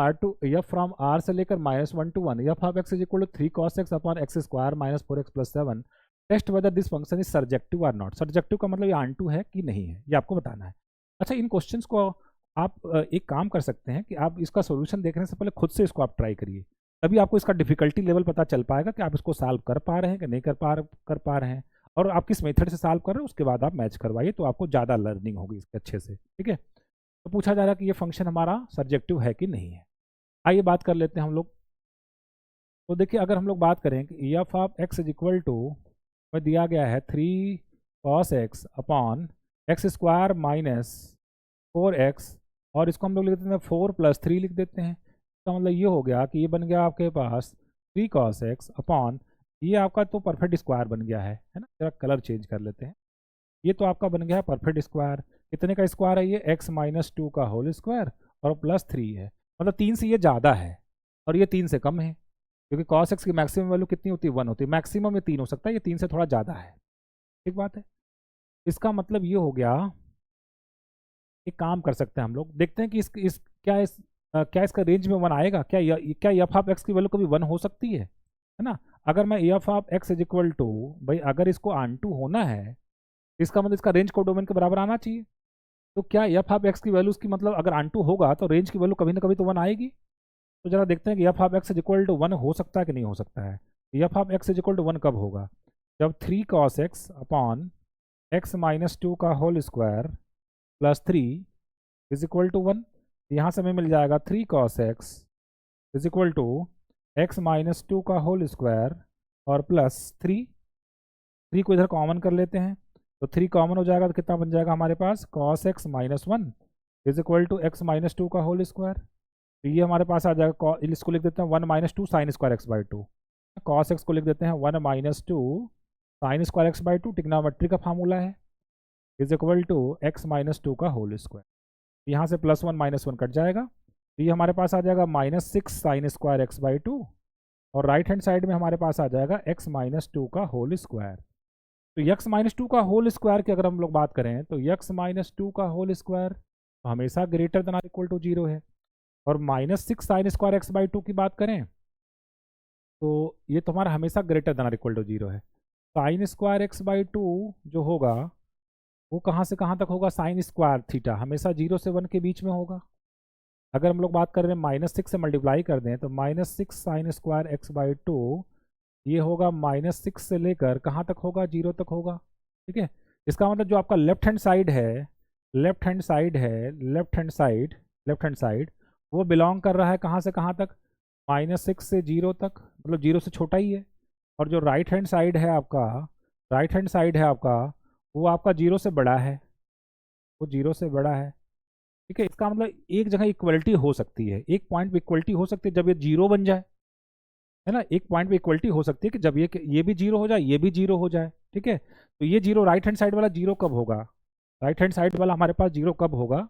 r से लेकर -1 to 1, f of x is equal to 3 cos x upon x square -4x + 7, test whether this function is surjective और नॉट। सर्जेक्टिव का मतलब ये ऑन टू है कि नहीं है, ये आपको बताना है। अच्छा, इन क्वेश्चंस को आप एक काम कर सकते हैं कि आप इसका सोल्यूशन देखने से पहले खुद से इसको आप ट्राई करिए, तभी आपको इसका डिफिकल्टी लेवल पता चल पाएगा कि आप इसको सॉल्व कर पा रहे हैं कि नहीं कर पा रहे हैं, और आप किस मेथड से सॉल्व कर रहे हैं उसके बाद आप मैच करवाइए, तो आपको ज़्यादा लर्निंग होगी इसके अच्छे से। ठीक है, तो पूछा जा रहा है कि ये फंक्शन हमारा सर्जेक्टिव है कि नहीं है। आइए बात कर लेते हैं हम लोग। तो देखिए अगर हम लोग बात करें कि f of x is equal to में दिया गया है 3 cos x upon x square -4x, और इसको हम लोग लिख देते हैं 4 + 3 लिख देते हैं। तो मतलब ये हो गया कि ये बन गया आपके पास 3 cos x अपॉन, ये आपका तो परफेक्ट स्क्वायर बन गया है ना। जरा कलर चेंज कर लेते हैं, ये तो आपका बन गया है परफेक्ट स्क्वायर। कितने का स्क्वायर है ये, x - 2 का होल स्क्वायर और +3 है, मतलब 3 से ये ज़्यादा है और ये 3 से कम है, क्योंकि cos x की मैक्सिमम वैल्यू कितनी होती है, 1 होती है। मैक्सिमम ये 3 हो सकता है, ये 3 से थोड़ा ज़्यादा है। ठीक बात है, इसका मतलब ये हो गया, एक काम कर सकते हैं हम लोग, देखते हैं कि क्या इसका रेंज में 1 आएगा, क्या f ऑफ x की वैल्यू कभी 1 हो सकती है ना। अगर मैं f of x is equal to, भाई अगर इसको ऑन टू होना है इसका मतलब इसका रेंज कोडोमेन के बराबर आना चाहिए। तो क्या f ऑफ x की वैल्यू की मतलब अगर ऑन टू होगा तो रेंज की वैल्यू कभी ना कभी तो 1 आएगी। तो जरा देखते हैं कि f of x is equal to 1 हो सकता है कि नहीं हो सकता है। f of x is equal to 1 कब होगा, जब 3 cos x upon x minus 2 का whole square plus 3 is equal to 1, यहाँ से हमें मिल जाएगा 3 cos x is equal to x minus 2 का होल स्क्वायर और प्लस 3 को इधर कॉमन कर लेते हैं, तो 3 कॉमन हो जाएगा तो कितना बन जाएगा हमारे पास cos x minus 1 is equal to x minus 2 का होल स्क्वायर। तो ये हमारे पास आ जाएगा, इसको लिख देते हैं 1 minus 2 sine square x by 2, cos x को लिख देते हैं 1 minus 2 sine square x by 2, trigonometry का फार्मूला है, is equal to x minus 2 का होल स्क्वायर। यहाँ से प्लस 1 माइनस 1 कट जाएगा, तो ये हमारे पास आ जाएगा minus 6 sine square x by 2, और राइट हैंड साइड में हमारे पास आ जाएगा x माइनस 2 का होल स्क्वायर। तो x माइनस 2 का होल स्क्वायर की अगर हम लोग बात करें तो x माइनस 2 का होल स्क्वायर तो हमेशा greater than or equal to 0 है, और minus 6 sine square x by 2 की बात करें तो ये तुम्हारा हमेशा greater than or equal to 0 है। साइन स्क्वायर एक्स बाई 2 जो होगा वो कहाँ से कहाँ तक होगा, साइन स्क्वायर थीटा हमेशा 0 से 1 के बीच में होगा। अगर हम लोग बात कर रहे हैं माइनस 6 से मल्टीप्लाई कर दें तो minus 6 sine square x by 2 ये होगा माइनस 6 से लेकर कहाँ तक होगा, 0 तक होगा। ठीक है, इसका मतलब जो आपका लेफ्ट हैंड साइड वो बिलोंग कर रहा है कहाँ से कहाँ तक, माइनस 6 से 0 तक, मतलब 0 से छोटा ही है। और जो राइट हैंड साइड है आपका वो आपका 0 से बड़ा है, वो 0 से बड़ा है। ठीक है, इसका मतलब एक जगह इक्वलिटी हो सकती है, एक पॉइंट पे इक्वलिटी हो सकती है जब ये 0 बन जाए, है ना, एक पॉइंट पे इक्वलिटी हो सकती है कि जब ये भी 0 हो जाए, ये भी 0 हो जाए। ठीक है, तो ये 0 राइट हैंड साइड वाला 0 कब होगा, राइट हैंड साइड वाला हमारे पास 0 कब होगा,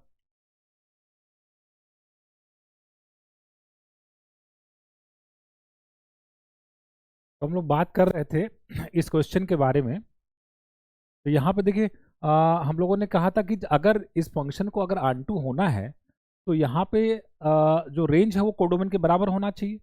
तो हम लोग बात कर रहे थे इस क्वेश्चन के बारे में। तो यहाँ पे देखिए हम लोगों ने कहा था कि अगर इस फंक्शन को अगर आंटू होना है तो यहाँ पे जो रेंज है वो कोडोमेन के बराबर होना चाहिए।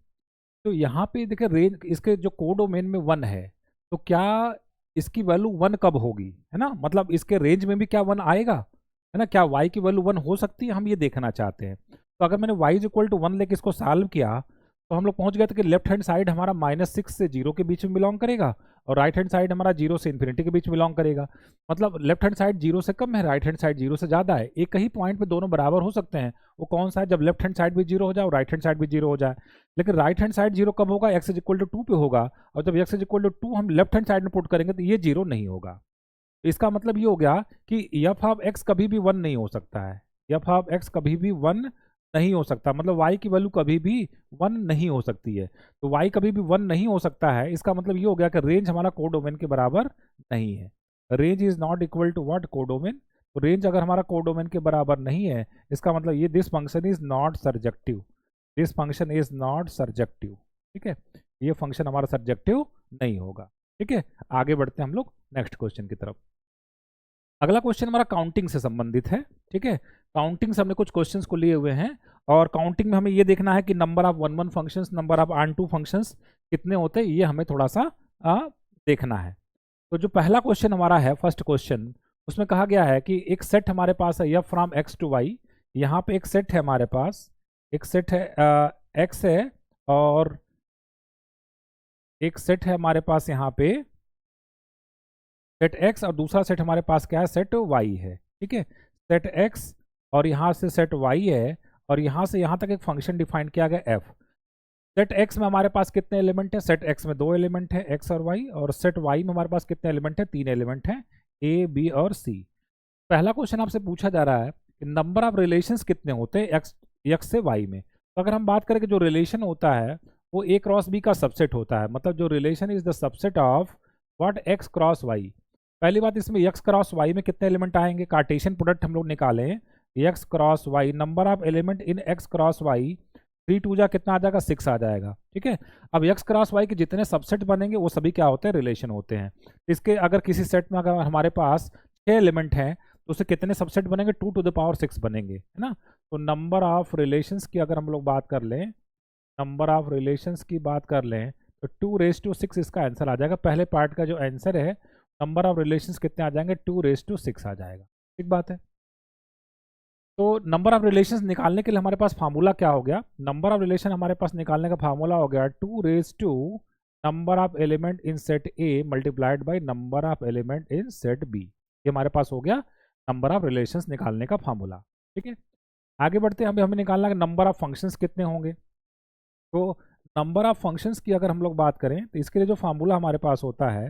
तो यहाँ पे देखिए रेंज इसके जो कोडोमेन में 1 है, तो क्या इसकी वैल्यू 1 कब होगी, है ना, मतलब इसके रेंज में भी क्या 1 आएगा, है ना, क्या y की वैल्यू 1 हो सकती है, हम ये देखना चाहते हैं। तो अगर मैंने y इज इक्वल टू 1 लेके इसको सॉल्व किया तो हम लोग पहुंच गए थे कि लेफ्ट हैंड साइड हमारा माइनस 6 से 0 के बीच में बिलोंग करेगा और राइट हैंड साइड हमारा 0 से इन्फिनिटी के बीच में बिलोंग करेगा। मतलब लेफ्ट हैंड साइड 0 से कम है, राइट हैंड साइड 0 से ज़्यादा है। एक ही पॉइंट पे दोनों बराबर हो सकते हैं, वो कौन सा है, जब लेफ्ट हैंड साइड भी 0 हो जाए और राइट हैंड साइड भी 0 हो जाए। लेकिन राइट हैंड साइड 0 कब होगा, x इज इक्वल टू 2 पे होगा, और जब x इज इक्वल टू 2 हम लेफ्ट हैंड साइड में पुट करेंगे तो ये 0 नहीं होगा। इसका मतलब ये हो गया कि एफ ऑफ एक्स कभी भी 1 नहीं हो सकता है, एफ ऑफ एक्स कभी भी 1 नहीं हो सकता, मतलब y की वैल्यू कभी भी 1 नहीं हो सकती है। तो y कभी भी 1 नहीं हो सकता है, इसका मतलब ये हो गया कि रेंज हमारा कोडोमेन के बराबर नहीं है। Range is not equal to what, codomain. तो रेंज अगर हमारा कोडोमेन के बराबर नहीं है, इसका मतलब ये this function is not surjective, this function is not surjective. ठीक है, ये फंक्शन हमारा सर्जेक्टिव नहीं होगा। ठीक है, आगे बढ़ते हैं हम लोग नेक्स्ट क्वेश्चन की तरफ। अगला क्वेश्चन हमारा काउंटिंग से संबंधित है। ठीक है, काउंटिंग से हमने कुछ क्वेश्चंस को लिए हुए हैं, और काउंटिंग में हमें ये देखना है कि number of one functions, number of on functions कितने होते हैं, ये हमें थोड़ा सा देखना है। तो जो पहला क्वेश्चन हमारा है, फर्स्ट क्वेश्चन, उसमें कहा गया है कि एक सेट हमारे पास है f from x to y. यहाँ पे एक सेट है हमारे पास, एक सेट है एक्स है, और एक सेट है हमारे पास यहाँ पे सेट x, और दूसरा सेट हमारे पास क्या है, सेट y है। ठीक है, सेट x और यहाँ से सेट y है, और यहाँ से यहाँ तक एक फंक्शन डिफाइन किया गया f। सेट x में हमारे पास कितने एलिमेंट है, सेट x में 2 एलिमेंट है x और y, और सेट y में हमारे पास कितने एलिमेंट है, 3 एलिमेंट है a b और c। पहला क्वेश्चन आपसे पूछा जा रहा है कि नंबर ऑफ रिलेशंस कितने होते हैं x से y में। तो अगर हम बात करें कि जो रिलेशन होता है वो a क्रॉस b का सबसेट होता है, मतलब जो relation is the subset of what x cross y। पहली बात, इसमें x क्रॉस y में कितने एलिमेंट आएंगे, कार्टेशियन प्रोडक्ट हम लोग निकालें, x cross y, number of element in x cross y 3 2 जा कितना आ जाएगा, 6 आ जाएगा। ठीक है, अब x क्रॉस y के जितने सबसेट बनेंगे वो सभी क्या होते हैं, रिलेशन होते हैं। इसके अगर किसी सेट में अगर हमारे पास 6 एलिमेंट हैं तो उससे कितने सबसेट बनेंगे, 2 टू द पावर 6 बनेंगे, है ना। तो नंबर ऑफ रिलेशंस की अगर हम लोग बात कर लें, नंबर ऑफ रिलेशंस की बात कर लें तो 2 रेज टू 6 इसका आंसर आ जाएगा। पहले पार्ट का जो आंसर है, नंबर ऑफ रिलेशंस कितने आ जाएंगे, 2 रेज टू 6 आ जाएगा। ठीक बात है। तो नंबर ऑफ रिलेशंस निकालने के लिए हमारे पास फार्मूला क्या हो गया, नंबर ऑफ रिलेशन हमारे पास निकालने का फार्मूला हो गया 2 raise to number of element in set A multiplied by number of element in set B. ये हमारे पास हो गया नंबर ऑफ रिलेशंस निकालने का फार्मूला। ठीक है, आगे बढ़ते हैं। हमें निकालना है नंबर ऑफ फंक्शंस कितने होंगे। तो नंबर ऑफ फंक्शंस की अगर हम लोग बात करें तो इसके लिए जो फार्मूला हमारे पास होता है,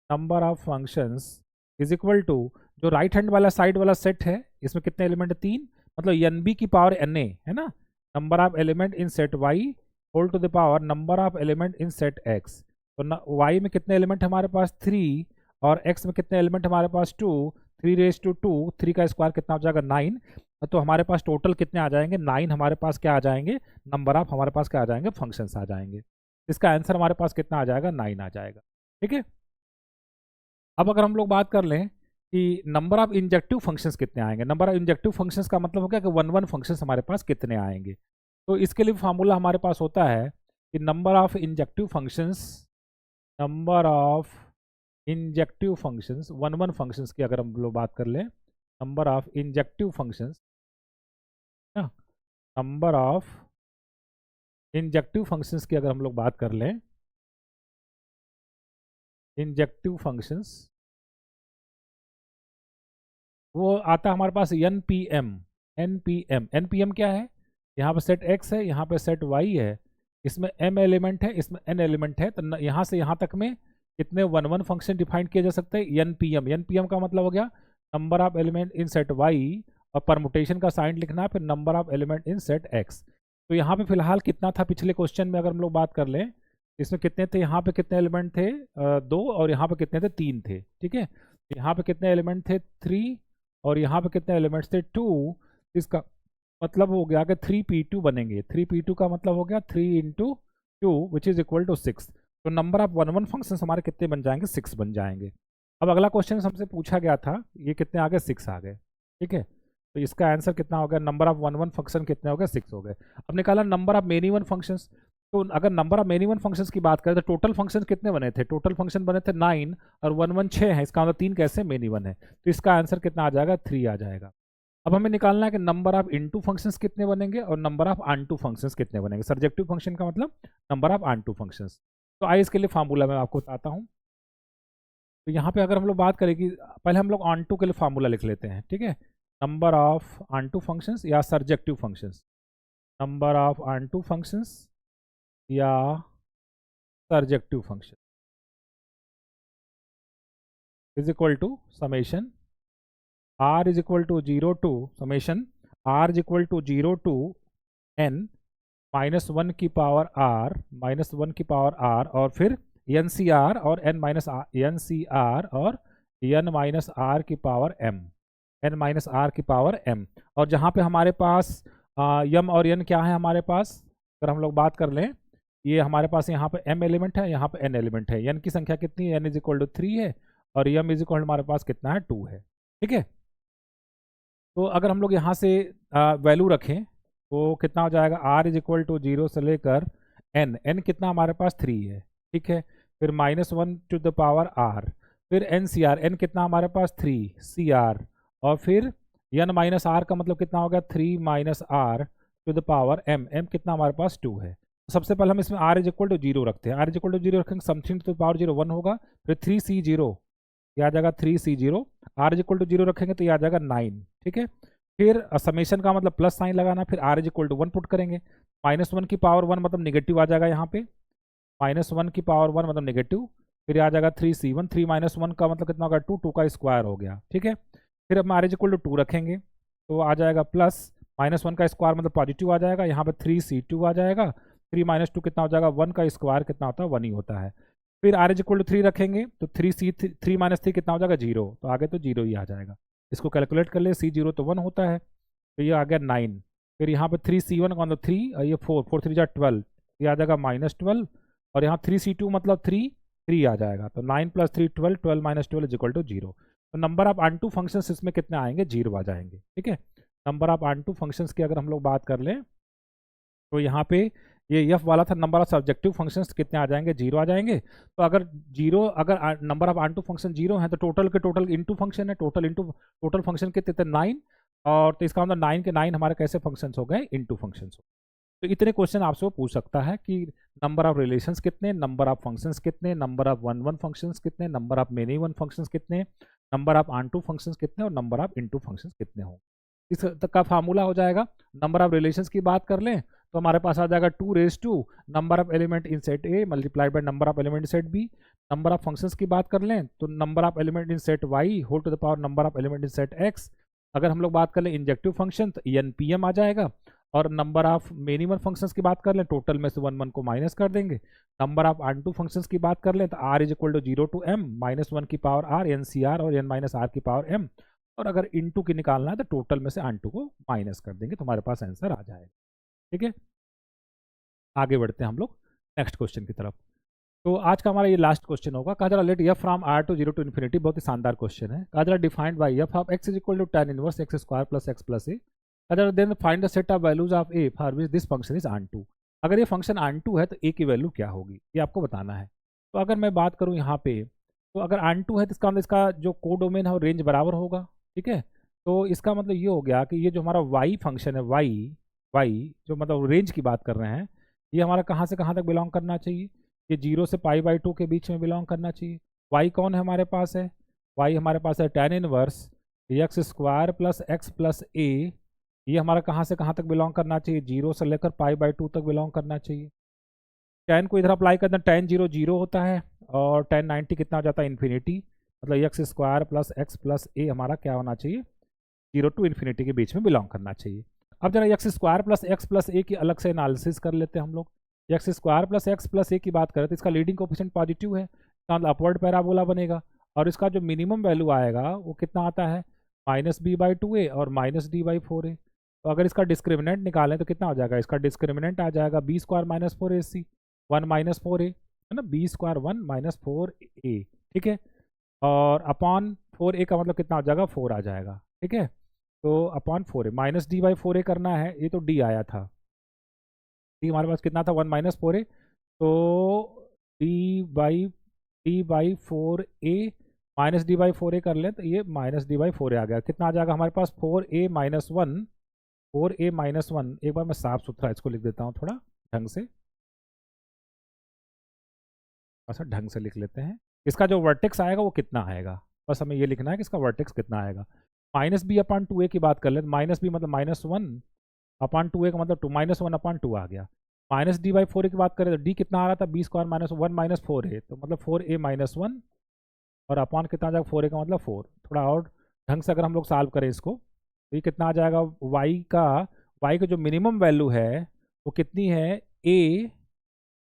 number of functions is equal to, जो राइट हैंड वाला साइड वाला सेट है इसमें कितने एलिमेंट है, 3, मतलब एन बी की पावर एन ए है ना, number of element in set Y whole to the power number of element in set X. तो वाई में कितने एलिमेंट है हमारे पास 3, और एक्स में कितने एलिमेंट हमारे पास 2, 3 रेज टू 2, 3 का स्क्वायर कितना हो जाएगा 9। तो हमारे पास टोटल कितने आ जाएंगे 9, हमारे पास क्या आ जाएंगे, नंबर ऑफ हमारे पास क्या आ जाएंगे, फंक्शंस आ जाएंगे। इसका आंसर हमारे पास कितना आ जाएगा, 9 आ जाएगा। ठीक है, अब अगर हम लोग बात कर लें कि नंबर ऑफ इंजेक्टिव फंक्शंस कितने आएंगे, नंबर ऑफ इंजेक्टिव फंक्शंस का मतलब हो गया कि 1 फंक्शंस हमारे पास कितने आएंगे। तो इसके लिए फार्मूला हमारे पास होता है कि number of injective functions, number of injective functions 1 functions की अगर हम लोग बात कर लें, number of injective functions, number of injective functions की अगर हम लोग बात कर लें, इंजेक्टिव फंक्शंस वो आता है हमारे पास NPM। NPM क्या है, यहाँ पे सेट x है, यहाँ पे सेट y है, इसमें m एलिमेंट है, इसमें n एलिमेंट है, तो यहाँ से यहाँ तक में कितने 1 फंक्शन डिफाइन किए जा सकते हैं, NPM का मतलब हो गया number of element in set y, और परमुटेशन का साइन लिखना है, फिर number of element in set x। तो यहाँ पे फिलहाल कितना था पिछले क्वेश्चन में अगर हम लोग बात कर लें, इसमें कितने थे, यहाँ पे कितने एलिमेंट थे 2, और यहाँ पे कितने थे 3 थे। ठीक है, यहाँ पे कितने एलिमेंट थे 3, और यहाँ पे कितने एलिमेंट्स थे 2। इसका मतलब हो गया कि 3p2 बनेंगे। 3p2 का मतलब हो गया 3 into 2 which is equal to 6। तो नंबर ऑफ 1 फंक्शन हमारे कितने बन जाएंगे, 6 बन जाएंगे। अब अगला क्वेश्चन हमसे पूछा गया था, ये कितने आ गए, 6 आ गए। ठीक है, तो इसका आंसर कितना हो गया, नंबर ऑफ 1 फंक्शन कितने हो गए, 6 हो गए। अब निकाला number of many one functions. तो अगर number of many one functions की बात करें तो टोटल फंक्शंस कितने बने थे, टोटल फंक्शन बने थे 9, और 1 6 है, इसका मतलब 3 कैसे मेनी वन है। तो इसका आंसर कितना आ जाएगा, 3 आ जाएगा। अब हमें निकालना है कि नंबर ऑफ इनटू फंक्शंस कितने बनेंगे और नंबर ऑफ ऑनटू फंक्शंस कितने बनेंगे। सर्जेक्टिव फंक्शन का मतलब नंबर ऑफ ऑनटू फंक्शंस। तो आइए इसके लिए फार्मूला मैं आपको बताता हूँ। तो यहाँ पे अगर हम लोग बात करें कि पहले हम लोग ऑनटू के लिए फार्मूला लिख लेते हैं। ठीक है, नंबर ऑफ ऑनटू फंक्शंस या surjective functions, number of onto functions या surjective function is equal to summation r is equal to 0 to summation r is equal to 0 to n minus 1 की पावर r माइनस 1 की पावर r, और फिर NCR और n minus NCR और n minus r की पावर m, n माइनस r की पावर m। और जहाँ पे हमारे पास m और n क्या है हमारे पास, अगर हम लोग बात कर लें, ये हमारे पास यहाँ पे m एलिमेंट है, यहाँ पे n एलिमेंट है, n की संख्या कितनी है, n इज इक्वल टू 3 है, और m इज इक्वल हमारे पास कितना है 2 है। ठीक है, तो अगर हम लोग यहाँ से वैल्यू रखें तो कितना हो जाएगा, r इज इक्वल टू 0 से लेकर n कितना हमारे पास 3 है। ठीक है, फिर minus 1 to the power r, फिर NCR, n कितना हमारे पास 3 CR, और फिर n माइनस r का मतलब कितना हो गया 3 minus r to the power m कितना हमारे पास 2 है। तो सबसे पहले हम इसमें r इज इक्वल टू 0 रखते हैं, r इज इक्वल टू 0 रखेंगे, समथिंग टू द पावर 0 1 होगा, फिर 3C0, ये आ जाएगा 3C0, r is equal to 0 रखेंगे तो ये आ जाएगा 9। ठीक है, फिर समेशन का मतलब प्लस साइन लगाना, फिर r is equal to 1 put करेंगे, माइनस 1 की पावर 1 मतलब निगेटिव आ जाएगा यहाँ पे, माइनस 1 की पावर 1 मतलब निगेटिव, फिर आ जाएगा 3C1, 3 माइनस 1 का मतलब कितना होगा 2, 2 का स्क्वायर हो गया। ठीक है, फिर अब r इज इक्वल टू 2 रखेंगे तो आ जाएगा प्लस माइनस 1 का स्क्वायर मतलब पॉजिटिव आ जाएगा, यहाँ पे 3C2 आ जाएगा, 3 माइनस 2 कितना हो जाएगा 1 का स्क्वायर कितना होता है 1 ही होता है। फिर r इज इक्वल टू 3 रखेंगे तो 3 माइनस 3 कितना हो जाएगा 0, तो आगे तो 0 ही आ जाएगा। इसको कैलकुलेट कर ले, C0 तो 1 होता है, तो ये आ गया 9। फिर यहाँ पे 3C1 का मतलब 3 और ये 4, 4 3 12, ये आ जाएगा माइनस 12, और यहाँ 3C2 मतलब 3 आ जाएगा, तो 9 plus 3 12, 12 minus 12 is equal to 0। तो नंबर ऑफ ऑनटू फंक्शंस इसमें कितने आएंगे, 0 आ जाएंगे। ठीक है, नंबर ऑफ ऑनटू फंक्शंस की अगर हम लोग बात कर लें तो यहाँ पे ये एफ वाला था, नंबर ऑफ सब्जेक्टिव फंक्शंस कितने आ जाएंगे, 0 आ जाएंगे। तो अगर नंबर ऑफ ऑनटू फंक्शन 0 है तो टोटल के टोटल इनटू फंक्शन है, टोटल फंक्शन कितने थे 9, और तो इसका मतलब 9 के 9 हमारे कैसे फंक्शंस हो गए, इनटू फंक्शंस हो। तो इतने क्वेश्चन आपसे वो पूछ सकता है कि नंबर ऑफ रिलेशंस कितने, नंबर ऑफ फंक्शंस कितने, number of one one functions कितने, number of many one functions कितने, number of onto functions कितने और नंबर ऑफ इनटू फंक्शंस कितने होंगे। इस तक का फार्मूला हो जाएगा। नंबर ऑफ रिलेशंस की बात कर लें तो हमारे पास आ जाएगा 2 number of element in set A multiplied by number of element in set B. Number of functions की बात कर लें तो number of element in set Y whole to the power number of element in set X. अगर हम लोग बात कर लें इंजेक्टिव फंक्शन तो एनपीएम आ जाएगा। और नंबर ऑफ मिनिमम फंक्शंस की बात कर लें, टोटल में से 1 को माइनस कर देंगे। Number of onto functions की बात कर लें तो r is equal to 0 to m -1 की पावर r एन सी आर और n माइनस आर की पावर m। और अगर इनटू की निकालना है तो टोटल में से ऑन टू को माइनस कर देंगे तो हमारे पास आंसर आ जाएगा। ठीक है, आगे बढ़ते हैं हम लोग नेक्स्ट क्वेश्चन की तरफ। तो आज का हमारा ये लास्ट क्वेश्चन होगा। कहा जरा let f from r to 0 to infinity, बहुत ही शानदार क्वेश्चन है। कहा जरा defined by f of x is equal to tan inverse x square plus x plus a. अगर then find the set of values of a for which this function is onto. अगर ये function on to है तो ए की value क्या होगी ये आपको बताना है। तो अगर मैं बात करूँ यहाँ पे, तो अगर ऑन टू है तो इसका मतलब इसका जो कोडोमेन है वो रेंज बराबर होगा। ठीक है, तो इसका मतलब ये हो गया कि ये जो हमारा वाई फंक्शन है, वाई जो मतलब रेंज की बात कर रहे हैं, ये हमारा कहाँ से कहाँ तक बिलोंग करना चाहिए, ये 0 से π/2 के बीच में बिलोंग करना चाहिए। वाई कौन है हमारे पास है, वाई हमारे पास है tan inverse x square plus x plus a. ये हमारा कहाँ से कहाँ तक बिलोंग करना चाहिए, 0 से लेकर π/2 तक बिलोंग करना चाहिए। tan को इधर अप्लाई करते हैं, tan 0 0 होता है और tan 90 कितना हो जाता है, इन्फिनिटी। मतलब x square plus x plus a हमारा क्या होना चाहिए, 0 to इन्फिनिटी के बीच में बिलोंग करना चाहिए। अब जरा x square plus x plus a की अलग से एनालिसिस कर लेते हैं हम लोग। X square plus x plus a की बात करें तो इसका लीडिंग कोफिशिएंट पॉजिटिव है, तो अपवर्ड पैराबोला बनेगा। और इसका जो मिनिमम वैल्यू आएगा वो कितना आता है, -b/2a और -d/4a। तो अगर इसका डिस्क्रिमिनेंट निकालें तो कितना हो जाएगा, इसका डिस्क्रिमिनेंट आ जाएगा b² - 4ac 1 - 4a, है ना, b² 1 - 4a। ठीक है, और अपॉन 4a का मतलब कितना हो जाएगा, 4 आ जाएगा। ठीक है, तो अपॉन 4a -d/4a करना है, ये तो d आया था, d हमारे पास कितना था 1 - 4a, तो d/4a -d/4a कर लें तो ये -d/4a आ गया। कितना आ जाएगा हमारे पास 4a - 1। एक बार मैं साफ सुथरा इसको लिख देता हूँ, थोड़ा ढंग से, ऐसा ढंग से लिख लेते हैं। इसका जो वर्टेक्स आएगा वो कितना आएगा, बस हमें ये लिखना है कि इसका वर्टेक्स कितना आएगा। -b/2a की बात कर लें, -b मतलब -1/2a का मतलब 2 -1/2 आ गया। -d/4a की बात करें तो d कितना आ रहा था, b² - 1 - 4a, तो मतलब 4a - 1 और अपॉन कितना आ जाएगा 4a का मतलब 4। थोड़ा और ढंग से अगर हम लोग सॉल्व करें इसको तो ये कितना आ जाएगा, y का जो मिनिमम वैल्यू है वो कितनी है, a -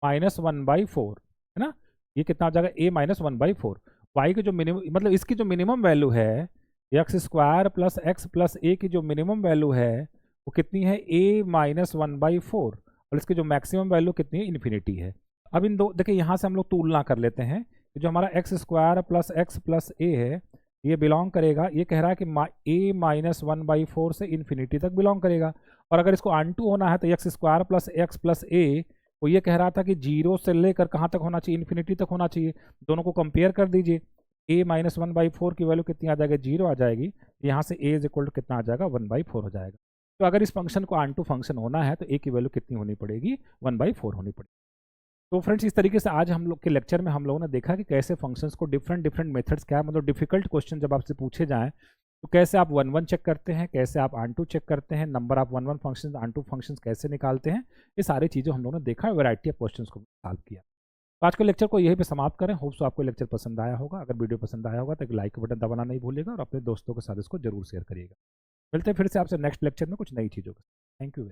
1/4, है ना। ये कितना आ जाएगा, a - 1/4। y की जो मिनिमम मतलब इसकी जो मिनिमम वैल्यू है x square plus x plus a की जो मिनिमम वैल्यू है वो कितनी है, a - 1/4, और इसकी जो मैक्सिमम वैल्यू कितनी है, इन्फिनिटी है। अब इन दो देखिए यहाँ से हम लोग तुलना कर लेते हैं कि जो हमारा x square plus x plus a है ये बिलोंग करेगा, ये कह रहा है कि a - 1/4 से इन्फिनिटी तक बिलोंग करेगा। और अगर इसको ऑन टू होना है तो x square plus x plus a वो ये कह रहा था कि 0 से लेकर कहाँ तक होना चाहिए, इन्फिनिटी तक होना चाहिए। दोनों को कंपेयर कर दीजिए, a - 1/4 की वैल्यू कितनी आ जाएगी, 0 आ जाएगी। यहाँ से a इज इक्वल टू कितना आ जाएगा, 1/4 हो जाएगा। तो अगर इस फंक्शन को ऑन टू फंक्शन होना है तो a की वैल्यू कितनी होनी पड़ेगी, 1/4 होनी पड़ेगी। तो फ्रेंड्स इस तरीके से आज हम लोग के लेक्चर में हम लोगों ने देखा कि कैसे फंक्शंस को डिफरेंट मेथड्स, क्या मतलब डिफिकल्ट क्वेश्चन जब आपसे पूछे जाएं तो कैसे आप 1 1 चेक करते हैं, कैसे आप ऑन टू चेक करते हैं, number of 1 1 functions onto functions कैसे निकालते हैं, ये सारी चीज़ें हम लोगों ने देखा, वैरायटी ऑफ क्वेश्चंस को सॉल्व किया। तो आज के लेक्चर को यहीं पे समाप्त करें। होप सो आपको लेक्चर पसंद आया होगा। अगर वीडियो पसंद आया होगा तो एक लाइक बटन दबाना नहीं भूलिएगा और अपने दोस्तों के साथ इसको जरूर शेयर करिएगा। मिलते हैं फिर से आपसे नेक्स्ट लेक्चर में कुछ नई चीज़ों के साथ। Thank you.